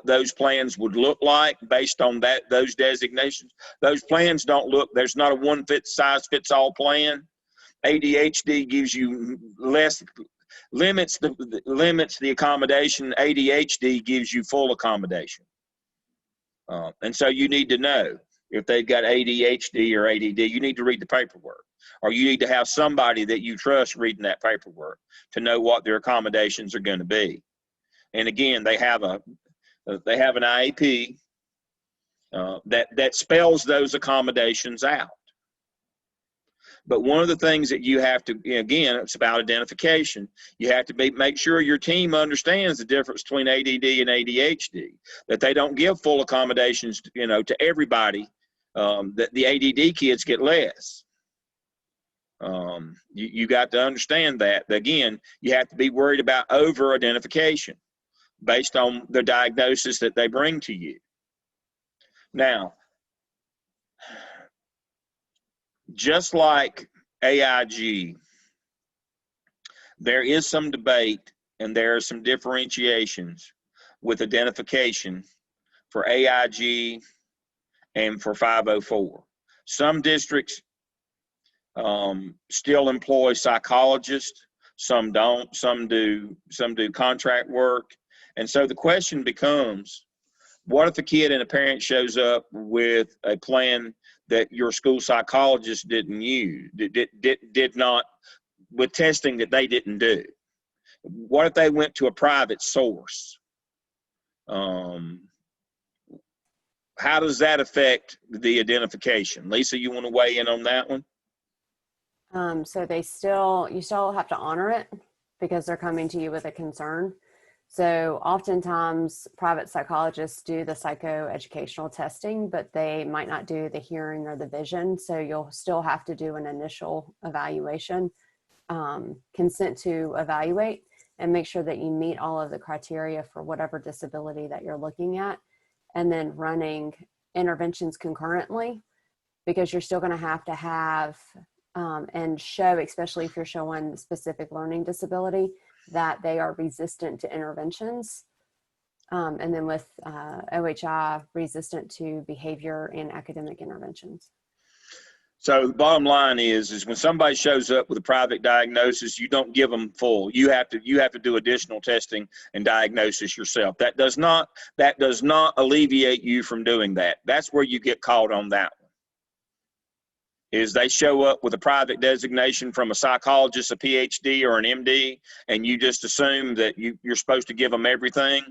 those plans would look like based on those designations. Those plans don't look. There's not a one size fits all plan. ADHD gives you limits the accommodation. ADHD gives you full accommodation. And so you need to know if they've got ADHD or ADD. You need to read the paperwork, or you need to have somebody that you trust reading that paperwork to know what their accommodations are going to be. And again, they have an IEP that spells those accommodations out. But one of the things that you have to, again, it's about identification. You have to make sure your team understands the difference between ADD and ADHD, that they don't give full accommodations, to everybody, that the ADD kids get less. You got to understand that. Again, you have to be worried about over-identification based on the diagnosis that they bring to you. Now, just like AIG, there is some debate and there are some differentiations with identification for AIG and for 504. Some districts still employ psychologists, some don't, some do contract work. And so the question becomes, what if a kid and a parent shows up with a plan that your school psychologist didn't use, did not, with testing that they didn't do? What if they went to a private source? How does that affect the identification? Lisa, you want to weigh in on that one? So you still have to honor it because they're coming to you with a concern. So oftentimes private psychologists do the psychoeducational testing, but they might not do the hearing or the vision. So you'll still have to do an initial evaluation, consent to evaluate, and make sure that you meet all of the criteria for whatever disability that you're looking at, and then running interventions concurrently, because you're still going to have and show, especially if you're showing specific learning disability, that they are resistant to interventions. And then with OHI, resistant to behavior and academic interventions. So the bottom line is when somebody shows up with a private diagnosis, you don't give them full. You have to do additional testing and diagnosis yourself. That does not alleviate you from doing that. That's where you get caught on that one. Is they show up with a private designation from a psychologist, a PhD, or an MD, and you just assume that you're supposed to give them everything.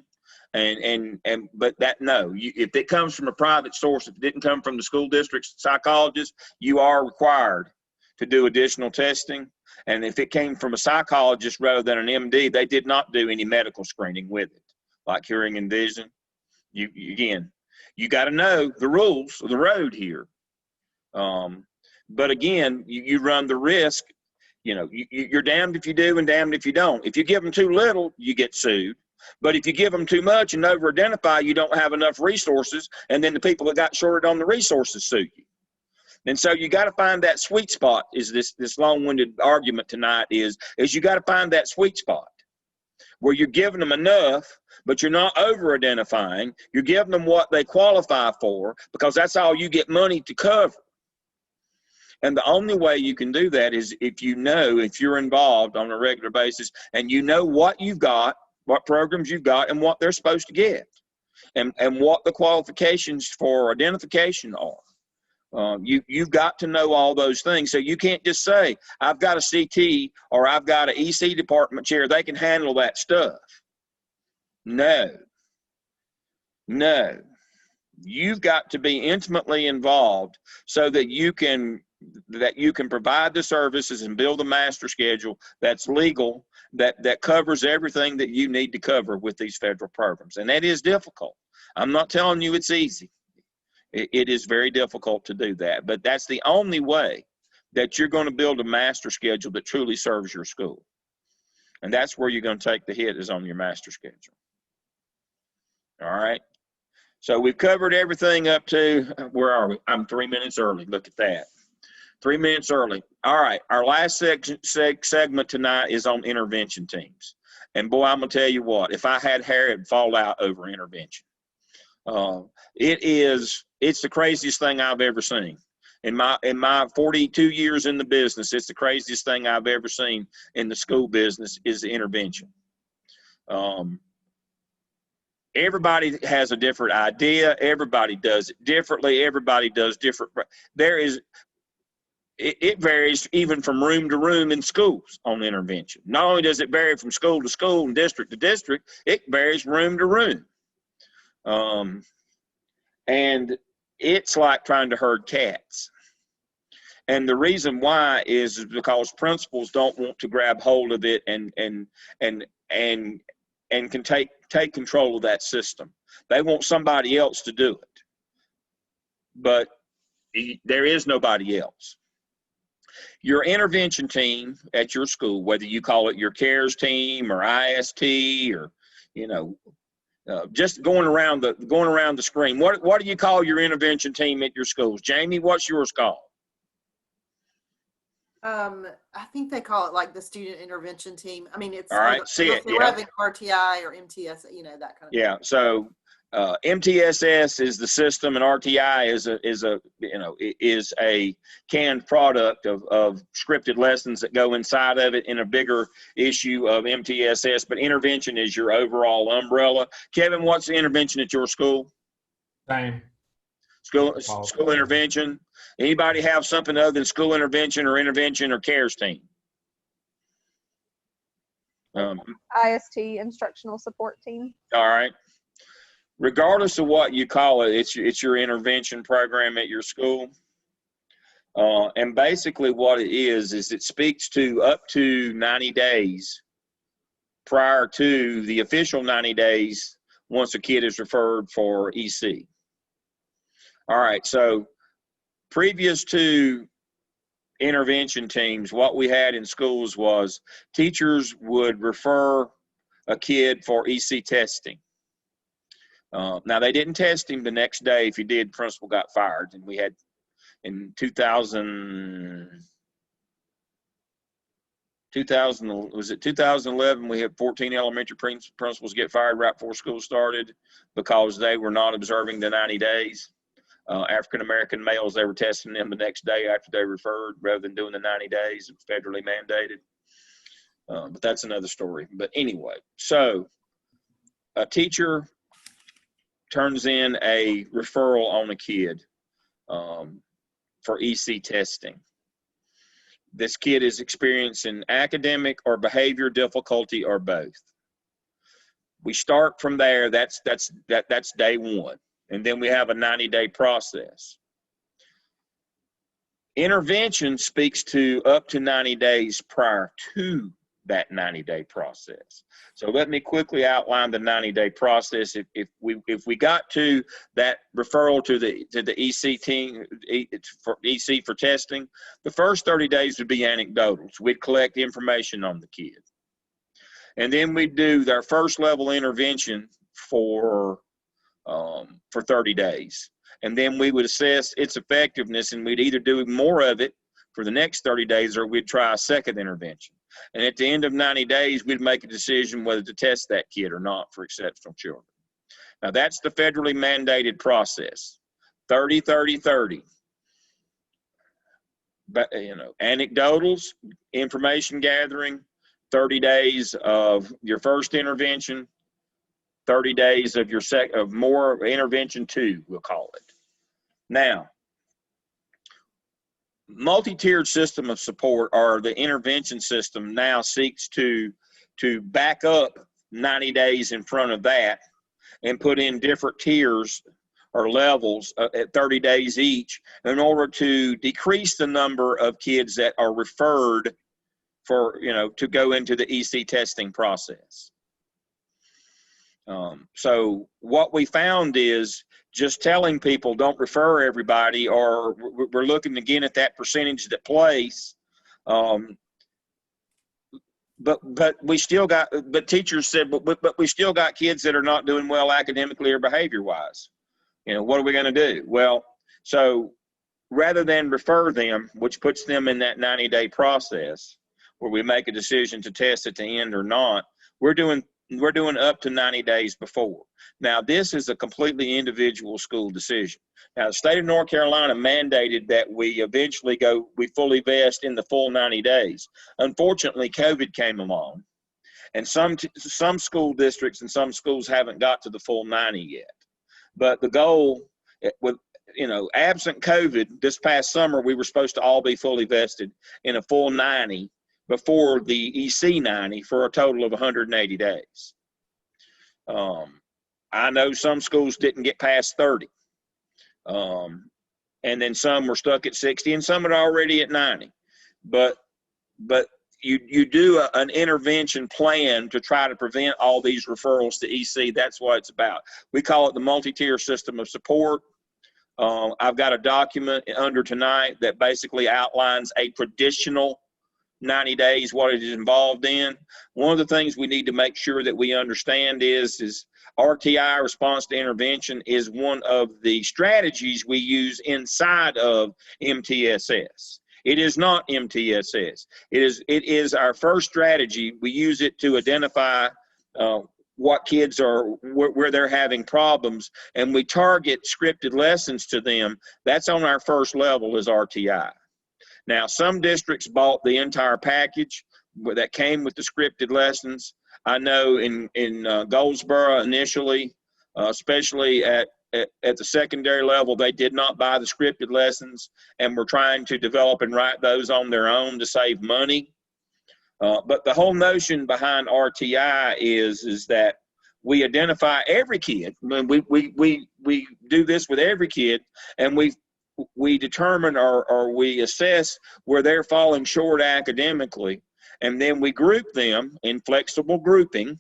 But if it comes from a private source, if it didn't come from the school district's psychologist, you are required to do additional testing. And if it came from a psychologist rather than an MD, they did not do any medical screening with it, like hearing and vision. You got to know the rules of the road here. But again, you run the risk, you're damned if you do and damned if you don't. If you give them too little, you get sued. But if you give them too much and over-identify, you don't have enough resources, and then the people that got shorted on the resources sue you. And so you got to find that sweet spot. Is this long-winded argument tonight is you got to find that sweet spot where you're giving them enough, but you're not over-identifying. You're giving them what they qualify for, because that's all you get money to cover. And the only way you can do that is if you're involved on a regular basis and you know what you've got, what programs you've got, and what they're supposed to get, and what the qualifications for identification are. You've got to know all those things. So you can't just say, I've got a CT or I've got an EC department chair. They can handle that stuff. No. You've got to be intimately involved so that you can provide the services and build a master schedule that's legal, that covers everything that you need to cover with these federal programs. And that is difficult. I'm not telling you it's easy. It is very difficult to do that, but that's the only way that you're going to build a master schedule that truly serves your school. And that's where you're going to take the hit, is on your master schedule. All right. So we've covered everything up to, where are we? I'm 3 minutes early. Look at that. 3 minutes early. All right. Our last segment tonight is on intervention teams. And boy, I'm going to tell you what, if I had hair, it'd fall out over intervention. It's the craziest thing I've ever seen. In my 42 years in the business, it's the craziest thing I've ever seen in the school business is the intervention. Everybody has a different idea. Everybody does it differently. Everybody does different. It varies even from room to room in schools on intervention. Not only does it vary from school to school and district to district, it varies room to room. And it's like trying to herd cats. And the reason why is because principals don't want to grab hold of it and can take control of that system. They want somebody else to do it. But there is nobody else. Your intervention team at your school, whether you call it your CARES team or IST or, just going around the screen. What do you call your intervention team at your schools? Jamie, what's yours called? I think they call it like the student intervention team. I mean, it's all right. we're having RTI or MTS, that kind of thing. So MTSS is the system, and RTI is a canned product of scripted lessons that go inside of it in a bigger issue of MTSS. But intervention is your overall umbrella. Kevin, what's the intervention at your school? Same. School intervention. Anybody have something other than school intervention or CARES team? IST, instructional support team. All right. Regardless of what you call it, it's your intervention program at your school. And basically what it is it speaks to up to 90 days prior to the official 90 days once a kid is referred for EC. All right, so previous to intervention teams, what we had in schools was teachers would refer a kid for EC testing. Now, they didn't test him the next day. If he did, the principal got fired. And we had, in 2011, we had 14 elementary principals get fired right before school started because they were not observing the 90 days. African-American males, they were testing them the next day after they referred rather than doing the 90 days. It's federally mandated. But that's another story. But anyway, so a teacher turns in a referral on a kid for EC testing. This kid is experiencing academic or behavior difficulty or both. We start from there. That's day one. And then we have a 90-day process. Intervention speaks to up to 90 days prior to that 90-day process. So let me quickly outline the 90-day process. If we got to that referral to the EC team for EC for testing, the first 30 days would be anecdotal. So we'd collect information on the kid, and then we'd do our first level intervention for 30 days, and then we would assess its effectiveness, and we'd either do more of it for the next 30 days or we'd try a second intervention. And at the end of 90 days, we'd make a decision whether to test that kid or not for exceptional children. Now, that's the federally mandated process, 30, 30, 30. but, anecdotals, information gathering, 30 days of your first intervention, 30 days of more intervention 2, we'll call it. Now, multi-tiered system of support, or the intervention system, now seeks to back up 90 days in front of that and put in different tiers or levels at 30 days each in order to decrease the number of kids that are referred for, to go into the EC testing process. So what we found is just telling people don't refer everybody, or we're looking again at that percentage that place. But we still got, but teachers said, but we still got kids that are not doing well academically or behavior wise. What are we going to do? Well, so rather than refer them, which puts them in that 90-day process where we make a decision to test at the end or not, we're doing up to 90 days before. Now, this is a completely individual school decision. Now, the state of North Carolina mandated that we eventually we fully vest in the full 90 days. Unfortunately, COVID came along, and some school districts and some schools haven't got to the full 90 yet. But the goal, with absent COVID, this past summer, we were supposed to all be fully vested in a full 90 before the EC 90 for a total of 180 days. I know some schools didn't get past 30. And then some were stuck at 60 and some are already at 90. But you do an intervention plan to try to prevent all these referrals to EC. That's what it's about. We call it the multi-tier system of support. I've got a document under tonight that basically outlines a traditional 90 days, what it is involved in. One of the things we need to make sure that we understand is RTI, response to intervention, is one of the strategies we use inside of MTSS. It is not MTSS. It is our first strategy. We use it to identify what kids are, where they're having problems, and we target scripted lessons to them. That's on our first level is RTI. Now, some districts bought the entire package that came with the scripted lessons. I know in Goldsboro initially, especially at the secondary level, they did not buy the scripted lessons and were trying to develop and write those on their own to save money. But the whole notion behind RTI is that we identify every kid. We do this with every kid, and we determine or we assess where they're falling short academically, and then we group them in flexible grouping,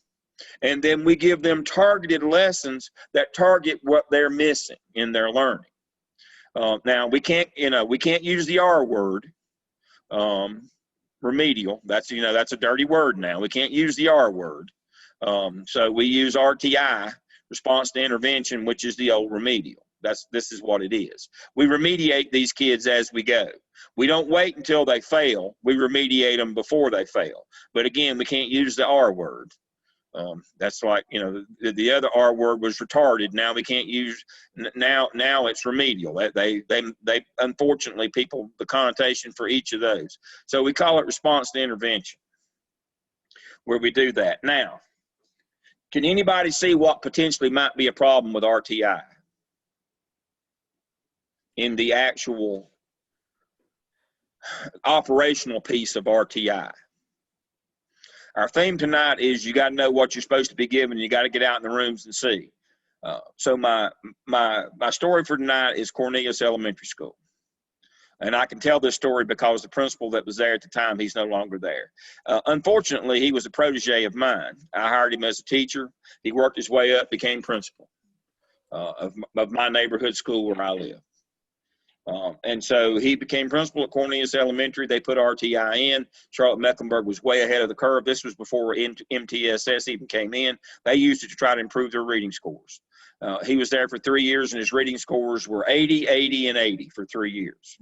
and then we give them targeted lessons that target what they're missing in their learning. Now we can't use the R word, remedial. That's a dirty word now. We can't use the R word. So we use RTI, response to intervention, which is the old remedial. This is what it is. We remediate these kids as we go. We don't wait until they fail. We remediate them before they fail. But again, we can't use the R word. That's like, the other R word was retarded. Now we can't use, now it's remedial. They unfortunately, the connotation for each of those. So we call it response to intervention, where we do that. Now, can anybody see what potentially might be a problem with RTI in the actual operational piece of RTI? Our theme tonight is you got to know what you're supposed to be given. You got to get out in the rooms and see. So my story for tonight is Cornelius Elementary School. And I can tell this story because the principal that was there at the time, he's no longer there. Unfortunately, he was a protege of mine. I hired him as a teacher. He worked his way up, became principal of my neighborhood school where I live. And so he became principal at Cornelius Elementary. They put RTI in. Charlotte Mecklenburg was way ahead of the curve. This was before MTSS even came in. They used it to try to improve their reading scores. He was there for 3 years, and his reading scores were 80, 80, and 80 for 3 years.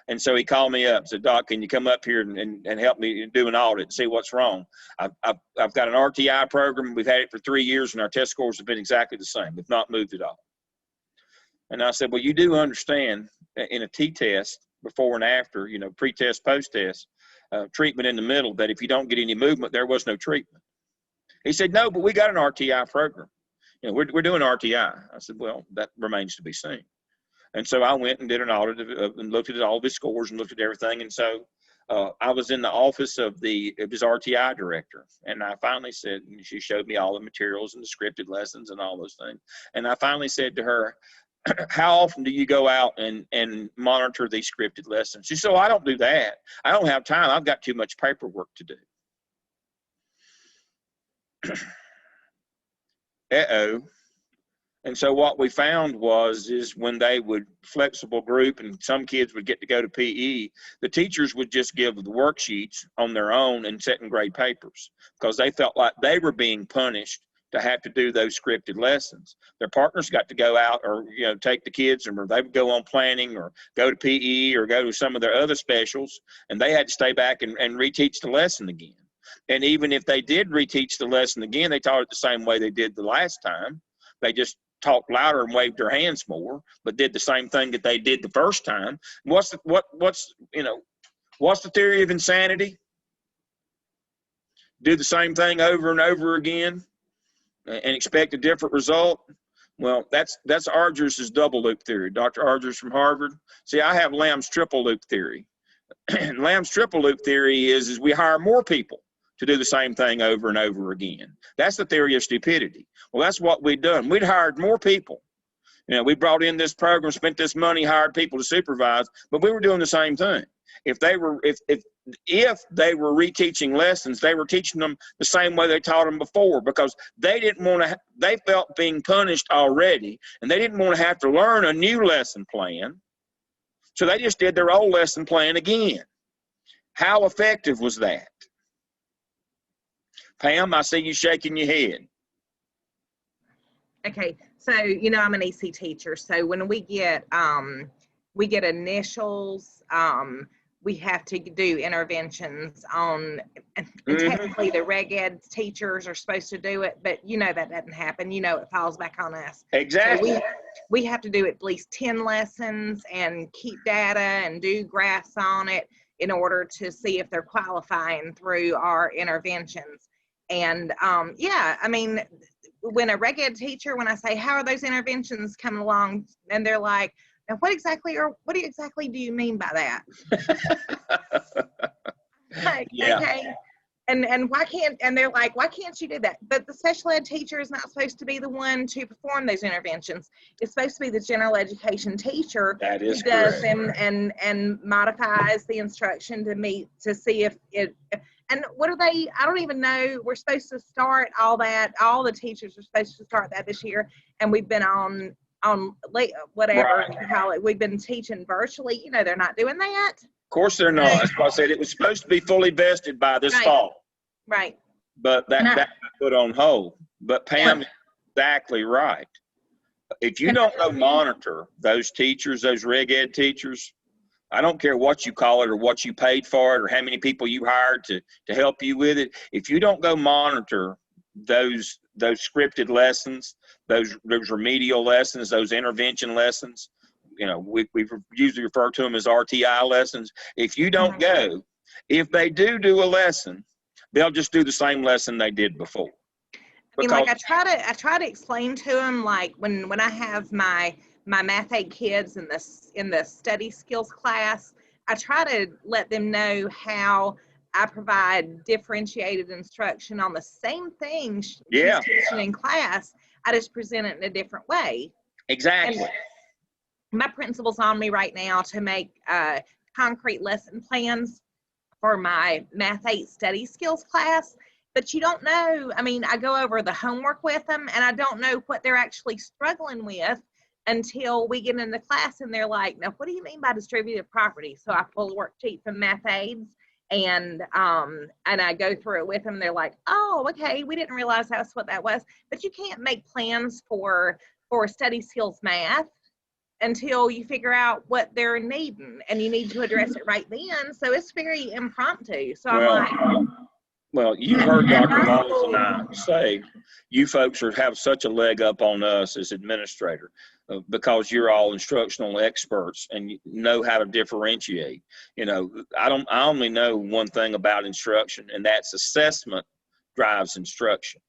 And so he called me up and said, Doc, can you come up here and help me do an audit and see what's wrong? I've got an RTI program. We've had it for 3 years, and our test scores have been exactly the same. We've not moved at all. And I said, well, you do understand in a T-test, before and after, you know, pre-test, post-test, treatment in the middle, that if you don't get any movement, there was no treatment. He said, no, but we got an RTI program. You know, we're doing RTI. I said, well, that remains to be seen. And so I went and did an audit and looked at all of his scores and looked at everything. And so I was in the office of his RTI director. And I finally said, and she showed me all the materials and the scripted lessons and all those things. And I finally said to her, how often do you go out and monitor these scripted lessons? She said, oh, I don't do that. I don't have time. I've got too much paperwork to do. Uh-oh. And so what we found is when they would flexible group and some kids would get to go to PE, the teachers would just give the worksheets on their own and set and grade papers because they felt like they were being punished to have to do those scripted lessons. Their partners got to go out or, you know, take the kids, or they would go on planning or go to PE or go to some of their other specials, and they had to stay back and reteach the lesson again. And even if they did reteach the lesson again, they taught it the same way they did the last time. They just talked louder and waved their hands more, but did the same thing that they did the first time. What's the theory of insanity? Do the same thing over and over again and expect a different result? Well, that's Arger's double loop theory. Dr. Arger's from Harvard. See, I have Lamb's triple loop theory. Lamb's triple loop theory is we hire more people to do the same thing over and over again. That's the theory of stupidity. Well, that's what we'd done. We'd hired more people. You know, we brought in this program, spent this money, hired people to supervise, but we were doing the same thing. If they were reteaching lessons, they were teaching them the same way they taught them before, because they didn't want to. They felt being punished already, and they didn't want to have to learn a new lesson plan. So they just did their old lesson plan again. How effective was that? Pam, I see you shaking your head. Okay, so you know I'm an EC teacher, so when we get initials, we have to do interventions on, and technically the reg ed teachers are supposed to do it, but you know that doesn't happen. You know it falls back on us. Exactly. So we have to do at least 10 lessons and keep data and do graphs on it in order to see if they're qualifying through our interventions. And yeah, I mean, when a reg ed teacher, when I say, how are those interventions coming along? And they're like, now what exactly do you mean by that? Like, yeah. Okay. And why can't, and they're like, why can't you do that? But the special ed teacher is not supposed to be the one to perform those interventions. It's supposed to be the general education teacher that is who does correct. them and modifies the instruction to see if it, and what are they, I don't even know. We're supposed to start all that. All the teachers are supposed to start that this year. And we've been on late, whatever you call it. We've been teaching virtually. You know, they're not doing that. Of course they're not. That's why I said it was supposed to be fully vested by this fall. Right. But that got put on hold. But Pam is exactly right. If you don't go monitor those teachers, those reg ed teachers, I don't care what you call it or what you paid for it or how many people you hired to help you with it. If you don't go monitor those scripted lessons, those remedial lessons, those intervention lessons, you know, we usually refer to them as RTI lessons. If you don't go, if they do a lesson, they'll just do the same lesson they did before. I mean, like I try to explain to them, like when I have my math aid kids in the study skills class, I try to let them know how I provide differentiated instruction on the same thing she's teaching in class. I just present it in a different way. Exactly. And my principal's on me right now to make concrete lesson plans for my math 8 study skills class, but you don't know. I mean, I go over the homework with them and I don't know what they're actually struggling with until we get in the class and they're like, now what do you mean by distributive property? So I pull a worksheet from math aids and I go through it with them. They're like, oh, okay, we didn't realize that's what that was. But you can't make plans for study skills math until you figure out what they're needing, and you need to address it right then. So it's very impromptu. So I'm like, Well, you heard Dr. Mels and I say, you folks have such a leg up on us as administrator because you're all instructional experts and you know how to differentiate. You know, I only know one thing about instruction, and that's assessment drives instruction.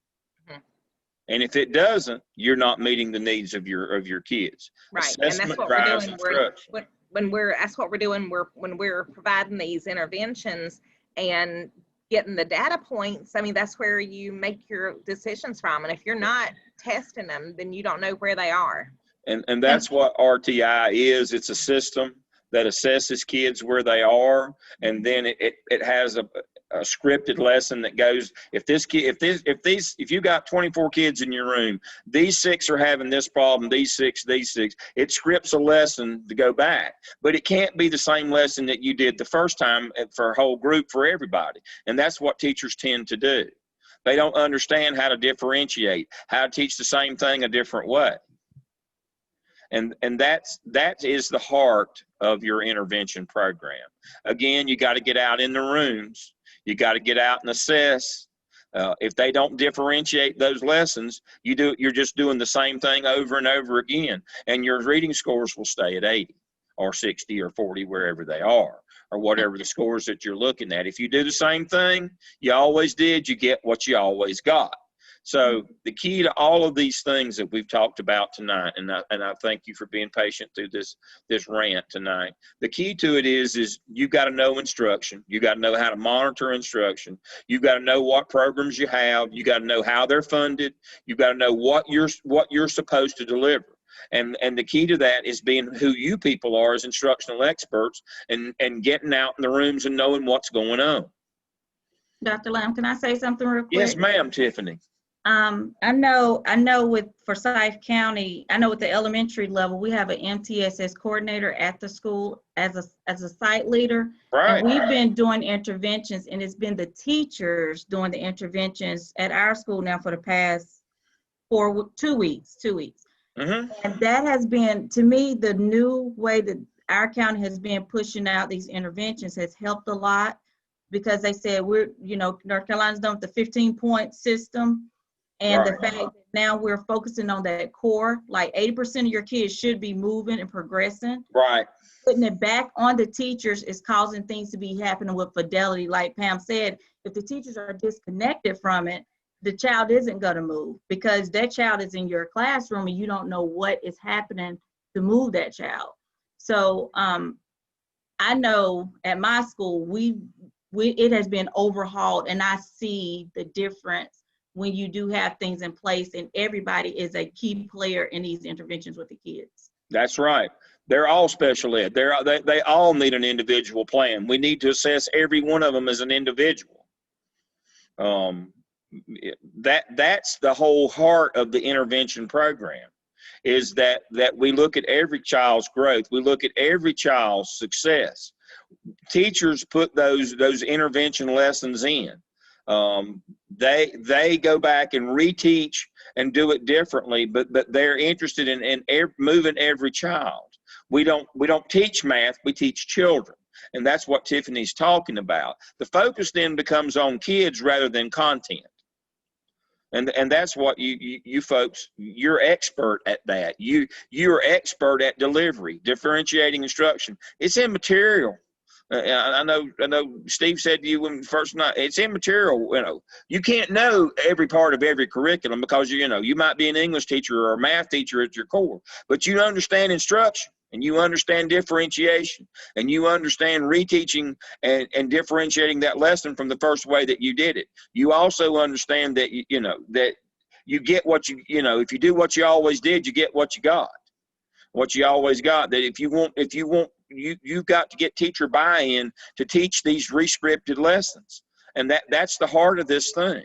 And if it doesn't, you're not meeting the needs of your kids. Right, Assessment and that's what drives we're doing. instruction. That's what we're doing. When we're providing these interventions and getting the data points, I mean, that's where you make your decisions from. And if you're not testing them, then you don't know where they are. And that's what RTI is. It's a system that assesses kids where they are, and then it has a scripted lesson that goes, if you got 24 kids in your room, these 6 are having this problem, these six, it scripts a lesson to go back. But it can't be the same lesson that you did the first time for a whole group, for everybody. And that's what teachers tend to do. They don't understand how to differentiate, how to teach the same thing a different way. And that is the heart of your intervention program. Again, you got to get out in the rooms. You got to get out and assess. If they don't differentiate those lessons, you're just doing the same thing over and over again. And your reading scores will stay at 80 or 60 or 40, wherever they are, or whatever the scores that you're looking at. If you do the same thing you always did, you get what you always got. So the key to all of these things that we've talked about tonight, and I thank you for being patient through this rant tonight. The key to it is you got to know instruction. You got to know how to monitor instruction. You got to know what programs you have. You got to know how they're funded. You got to know what you're supposed to deliver. And the key to that is being who you people are as instructional experts and getting out in the rooms and knowing what's going on. Dr. Lamb, can I say something real quick? Yes, ma'am, Tiffany. I know with Forsyth County, I know at the elementary level, we have an MTSS coordinator at the school as a site leader. Right. And we've been doing interventions, and it's been the teachers doing the interventions at our school now for the past 2 weeks. Mm-hmm. And that has been, to me, the new way that our county has been pushing out these interventions has helped a lot, because they said North Carolina's done with the 15-point system. And the fact that now we're focusing on that core, like 80% of your kids should be moving and progressing. Right. Putting it back on the teachers is causing things to be happening with fidelity. Like Pam said, if the teachers are disconnected from it, the child isn't going to move, because that child is in your classroom and you don't know what is happening to move that child. So I know at my school, it has been overhauled, and I see the difference when you do have things in place and everybody is a key player in these interventions with the kids. That's right. They're all special ed. They all need an individual plan. We need to assess every one of them as an individual. That's the whole heart of the intervention program, is that we look at every child's growth. We look at every child's success. Teachers put those intervention lessons in. They go back and reteach and do it differently, but they're interested in moving every child. We don't teach math, we teach children. And that's what Tiffany's talking about. The focus then becomes on kids rather than content. And that's what you folks, you're expert at that. You're expert at delivery, differentiating instruction. It's immaterial. I know Steve said to you when first night, it's immaterial. You can't know every part of every curriculum, because you might be an English teacher or a math teacher at your core, but you understand instruction, and you understand differentiation, and you understand reteaching and differentiating that lesson from the first way that you did it. You also understand that that you get what if you do what you always did, you get what you got. What you always got. That if you want, you've got to get teacher buy-in to teach these re-scripted lessons. And that's the heart of this thing,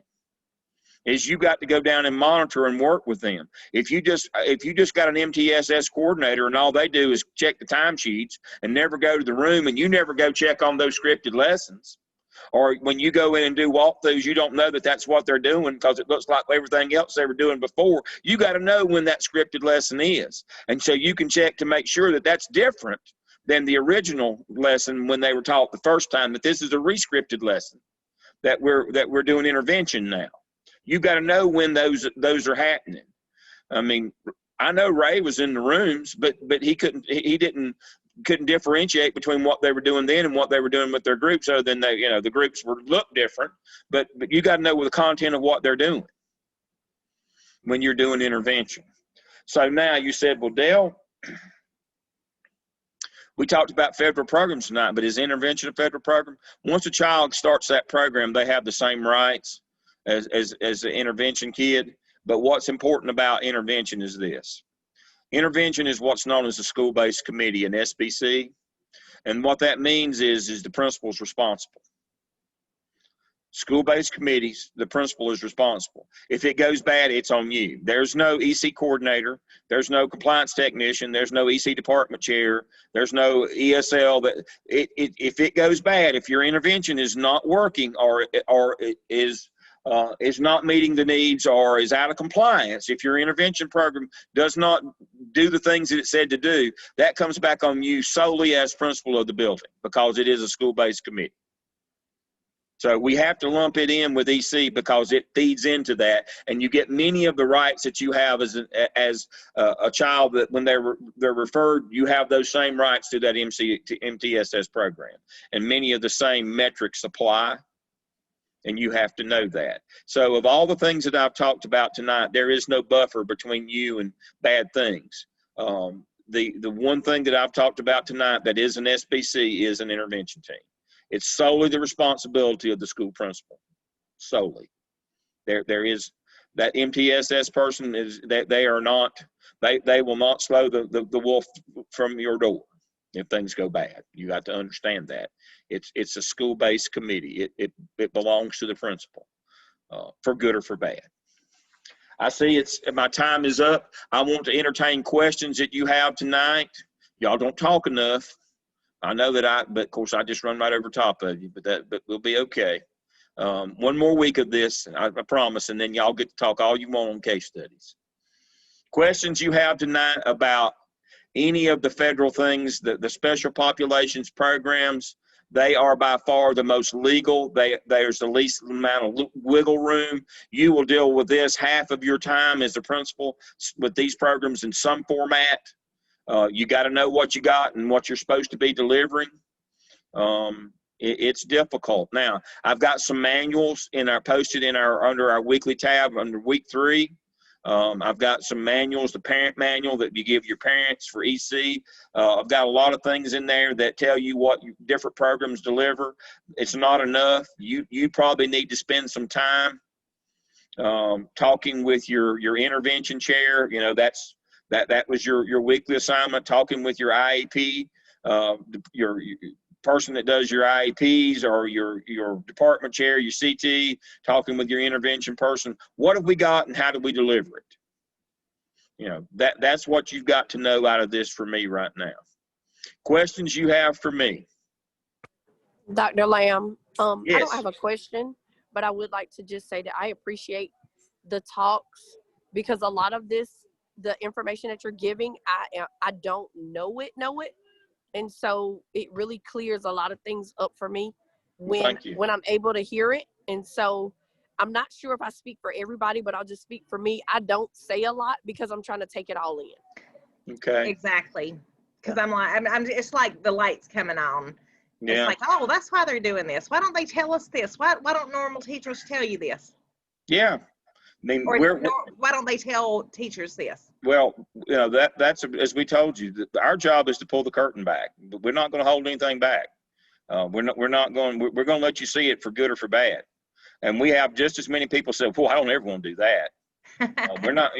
is you got to go down and monitor and work with them. If you just got an MTSS coordinator and all they do is check the timesheets and never go to the room, and you never go check on those scripted lessons, or when you go in and do walkthroughs, you don't know that that's what they're doing because it looks like everything else they were doing before. You got to know when that scripted lesson is. And so you can check to make sure that that's different than the original lesson when they were taught the first time, that this is a re-scripted lesson. that we're doing intervention now. You got to know when those are happening. I mean, I know Ray was in the rooms, but he couldn't differentiate between what they were doing then and what they were doing with their groups, other than the groups look different. But you got to know the content of what they're doing when you're doing intervention. So now you said, well, Dale, we talked about federal programs tonight, but is intervention a federal program? Once a child starts that program, they have the same rights as an intervention kid. But what's important about intervention is this. Intervention is what's known as a school-based committee, an SBC. And what that means is the principal's responsible. School-based committees, the principal is responsible. If it goes bad, it's on you. There's no EC coordinator. There's no compliance technician. There's no EC department chair. There's no ESL. If it goes bad, if your intervention is not working or is not meeting the needs or is out of compliance, if your intervention program does not do the things that it said to do, that comes back on you solely as principal of the building, because it is a school-based committee. So we have to lump it in with EC because it feeds into that, and you get many of the rights that you have as a child, that when they're referred, you have those same rights to that MTSS program, and many of the same metrics apply, and you have to know that. So of all the things that I've talked about tonight, there is no buffer between you and bad things. The one thing that I've talked about tonight that is an SBC is an intervention team. It's solely the responsibility of the school principal, solely. There is that MTSS person is that they will not slow the wolf from your door if things go bad. You got to understand that. It's a school-based committee. It belongs to the principal, for good or for bad. I see my time is up. I want to entertain questions that you have tonight. Y'all don't talk enough. I know that but of course I just run right over top of you, but we'll be okay. One more week of this, I promise, and then y'all get to talk all you want on case studies. Questions you have tonight about any of the federal things, the special populations programs, they are by far the most legal. There's the least amount of wiggle room. You will deal with this half of your time as a principal with these programs in some format. You got to know what you got and what you're supposed to be delivering. It's difficult. Now, I've got some manuals posted under our weekly tab under week 3. I've got some manuals, the parent manual that you give your parents for EC. I've got a lot of things in there that tell you what different programs deliver. It's not enough. You probably need to spend some time talking with your intervention chair. That was your weekly assignment, talking with your IEP, your person that does your IEPs, or your department chair, your CT, talking with your intervention person. What have we got and how do we deliver it? That's what you've got to know out of this for me right now. Questions you have for me? Dr. Lamb, yes. I don't have a question, but I would like to just say that I appreciate the talks, because a lot of this, the information that you're giving, I don't know it. And so it really clears a lot of things up for me when I'm able to hear it. And so I'm not sure if I speak for everybody, but I'll just speak for me. I don't say a lot because I'm trying to take it all in. Okay. Exactly. Because it's like the lights coming on. Yeah. It's like, oh, that's why they're doing this. Why don't they tell us this? Why don't normal teachers tell you this? Yeah. I mean, why don't they tell teachers this? Well, that's as we told you, our job is to pull the curtain back. We're not going to hold anything back. We're going to let you see it for good or for bad. And we have just as many people say, well, I don't ever want to do that. We're not,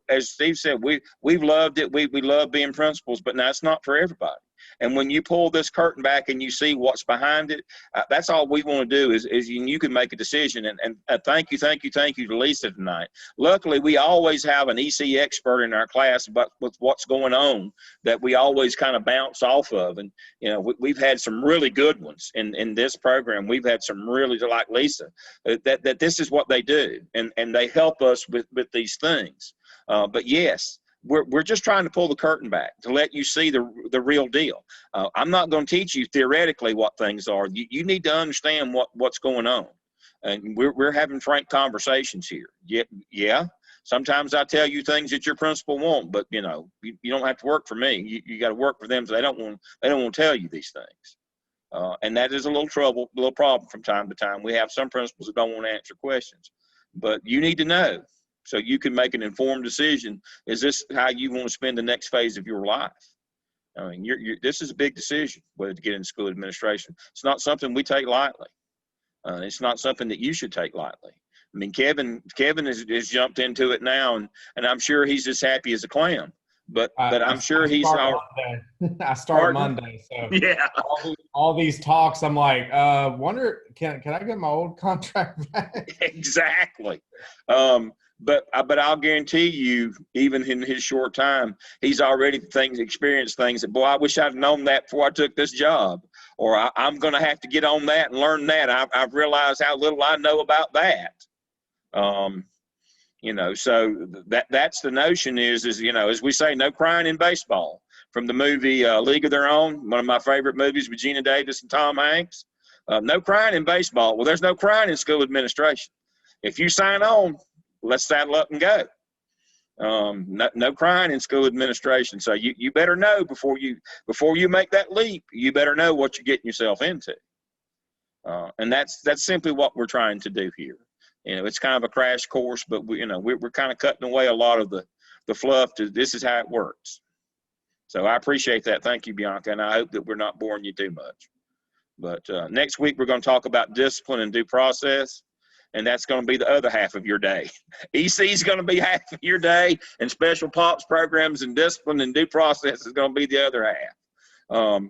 as Steve said, we've loved it. We love being principals, but now it's not for everybody. And when you pull this curtain back and you see what's behind it, that's all we want to do is you can make a decision. And thank you to Lisa tonight. Luckily, we always have an EC expert in our class about with what's going on that we always kind of bounce off of. And, we've had some really good ones in this program. We've had some really, like Lisa, that this is what they do. And they help us with these things. But yes, we're just trying to pull the curtain back to let you see the real deal. I'm not going to teach you theoretically what things are. You need to understand what's going on. And we're having frank conversations here. Yeah. Sometimes I tell you things that your principal won't, but you know, you don't have to work for me. You got to work for them. So they don't want to tell you these things. And that is a little problem from time to time. We have some principals that don't want to answer questions, but you need to know so you can make an informed decision. Is this how you want to spend the next phase of your life? I mean, this is a big decision, whether to get into school administration. It's not something we take lightly. It's not something that you should take lightly. I mean, Kevin has jumped into it now, and I'm sure he's as happy as a clam. But I'm sure he's our. I start Monday, so yeah. All these talks, I'm like, wonder can I get my old contract back? Exactly. But I'll guarantee you, even in his short time, he's already experienced things that, boy, I wish I'd known that before I took this job, or I'm going to have to get on that and learn that. I've realized how little I know about that. You know, so that's the notion is, you know, as we say, no crying in baseball. From the movie League of Their Own, one of my favorite movies with Gina Davis and Tom Hanks. No crying in baseball. Well, there's no crying in school administration. If you sign on, let's saddle up and go. No crying in school administration. So you better know before you make that leap. You better know what you're getting yourself into. And that's simply what we're trying to do here. You know, it's kind of a crash course, but we're kind of cutting away a lot of the fluff to this is how it works. So I appreciate that. Thank you, Bianca. And I hope that we're not boring you too much. But next week, we're going to talk about discipline and due process. And that's going to be the other half of your day. EC is going to be half of your day, and special POPs programs and discipline and due process is going to be the other half.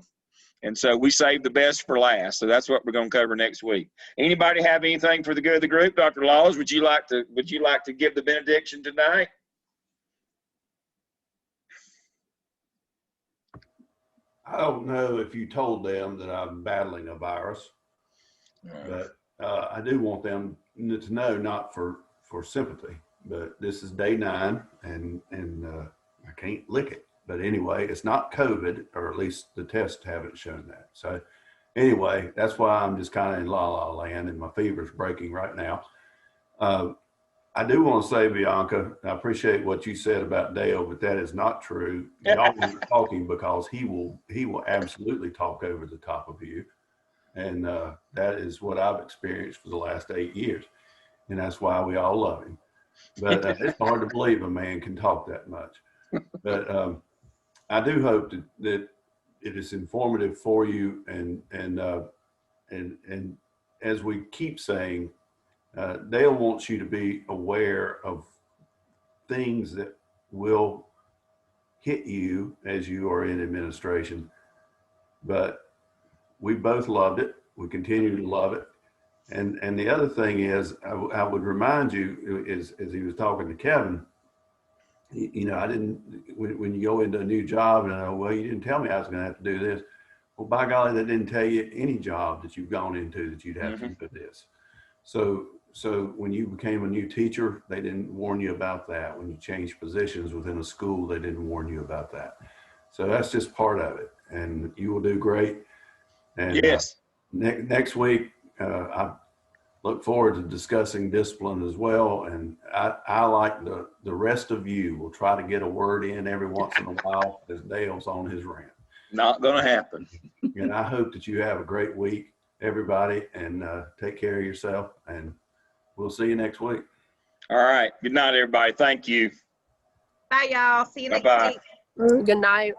And so we saved the best for last. So that's what we're going to cover next week. Anybody have anything for the good of the group? Dr. Laws, would you like to give the benediction tonight? I don't know if you told them that I'm battling a virus, but I do want them to know, not for sympathy, but this is day 9 and I can't lick it. But anyway, it's not COVID, or at least the tests haven't shown that. So anyway, that's why I'm just kind of in la-la land and my fever's breaking right now. I do want to say, Bianca, I appreciate what you said about Dale, but that is not true. Y'all were talking because he will absolutely talk over the top of you. And that is what I've experienced for the last 8 years. And that's why we all love him. But it's hard to believe a man can talk that much. But I do hope that it is informative for you. And as we keep saying, Dale wants you to be aware of things that will hit you as you are in administration. But we both loved it. We continue to love it. And the other thing is, I would remind you, is as he was talking to Kevin, you know, I didn't, when you go into a new job and well, you didn't tell me I was going to have to do this. Well, by golly, they didn't tell you any job that you've gone into that you'd have to do this. So when you became a new teacher, they didn't warn you about that. When you changed positions within a school, they didn't warn you about that. So that's just part of it. And you will do great. And yes. Next week, I look forward to discussing discipline as well. And I like the rest of you will try to get a word in every once in a while as Dale's on his rant. Not going to happen. And I hope that you have a great week, everybody, and take care of yourself. And we'll see you next week. All right. Good night, everybody. Thank you. Bye, y'all. See you next Bye-bye. week. Good night.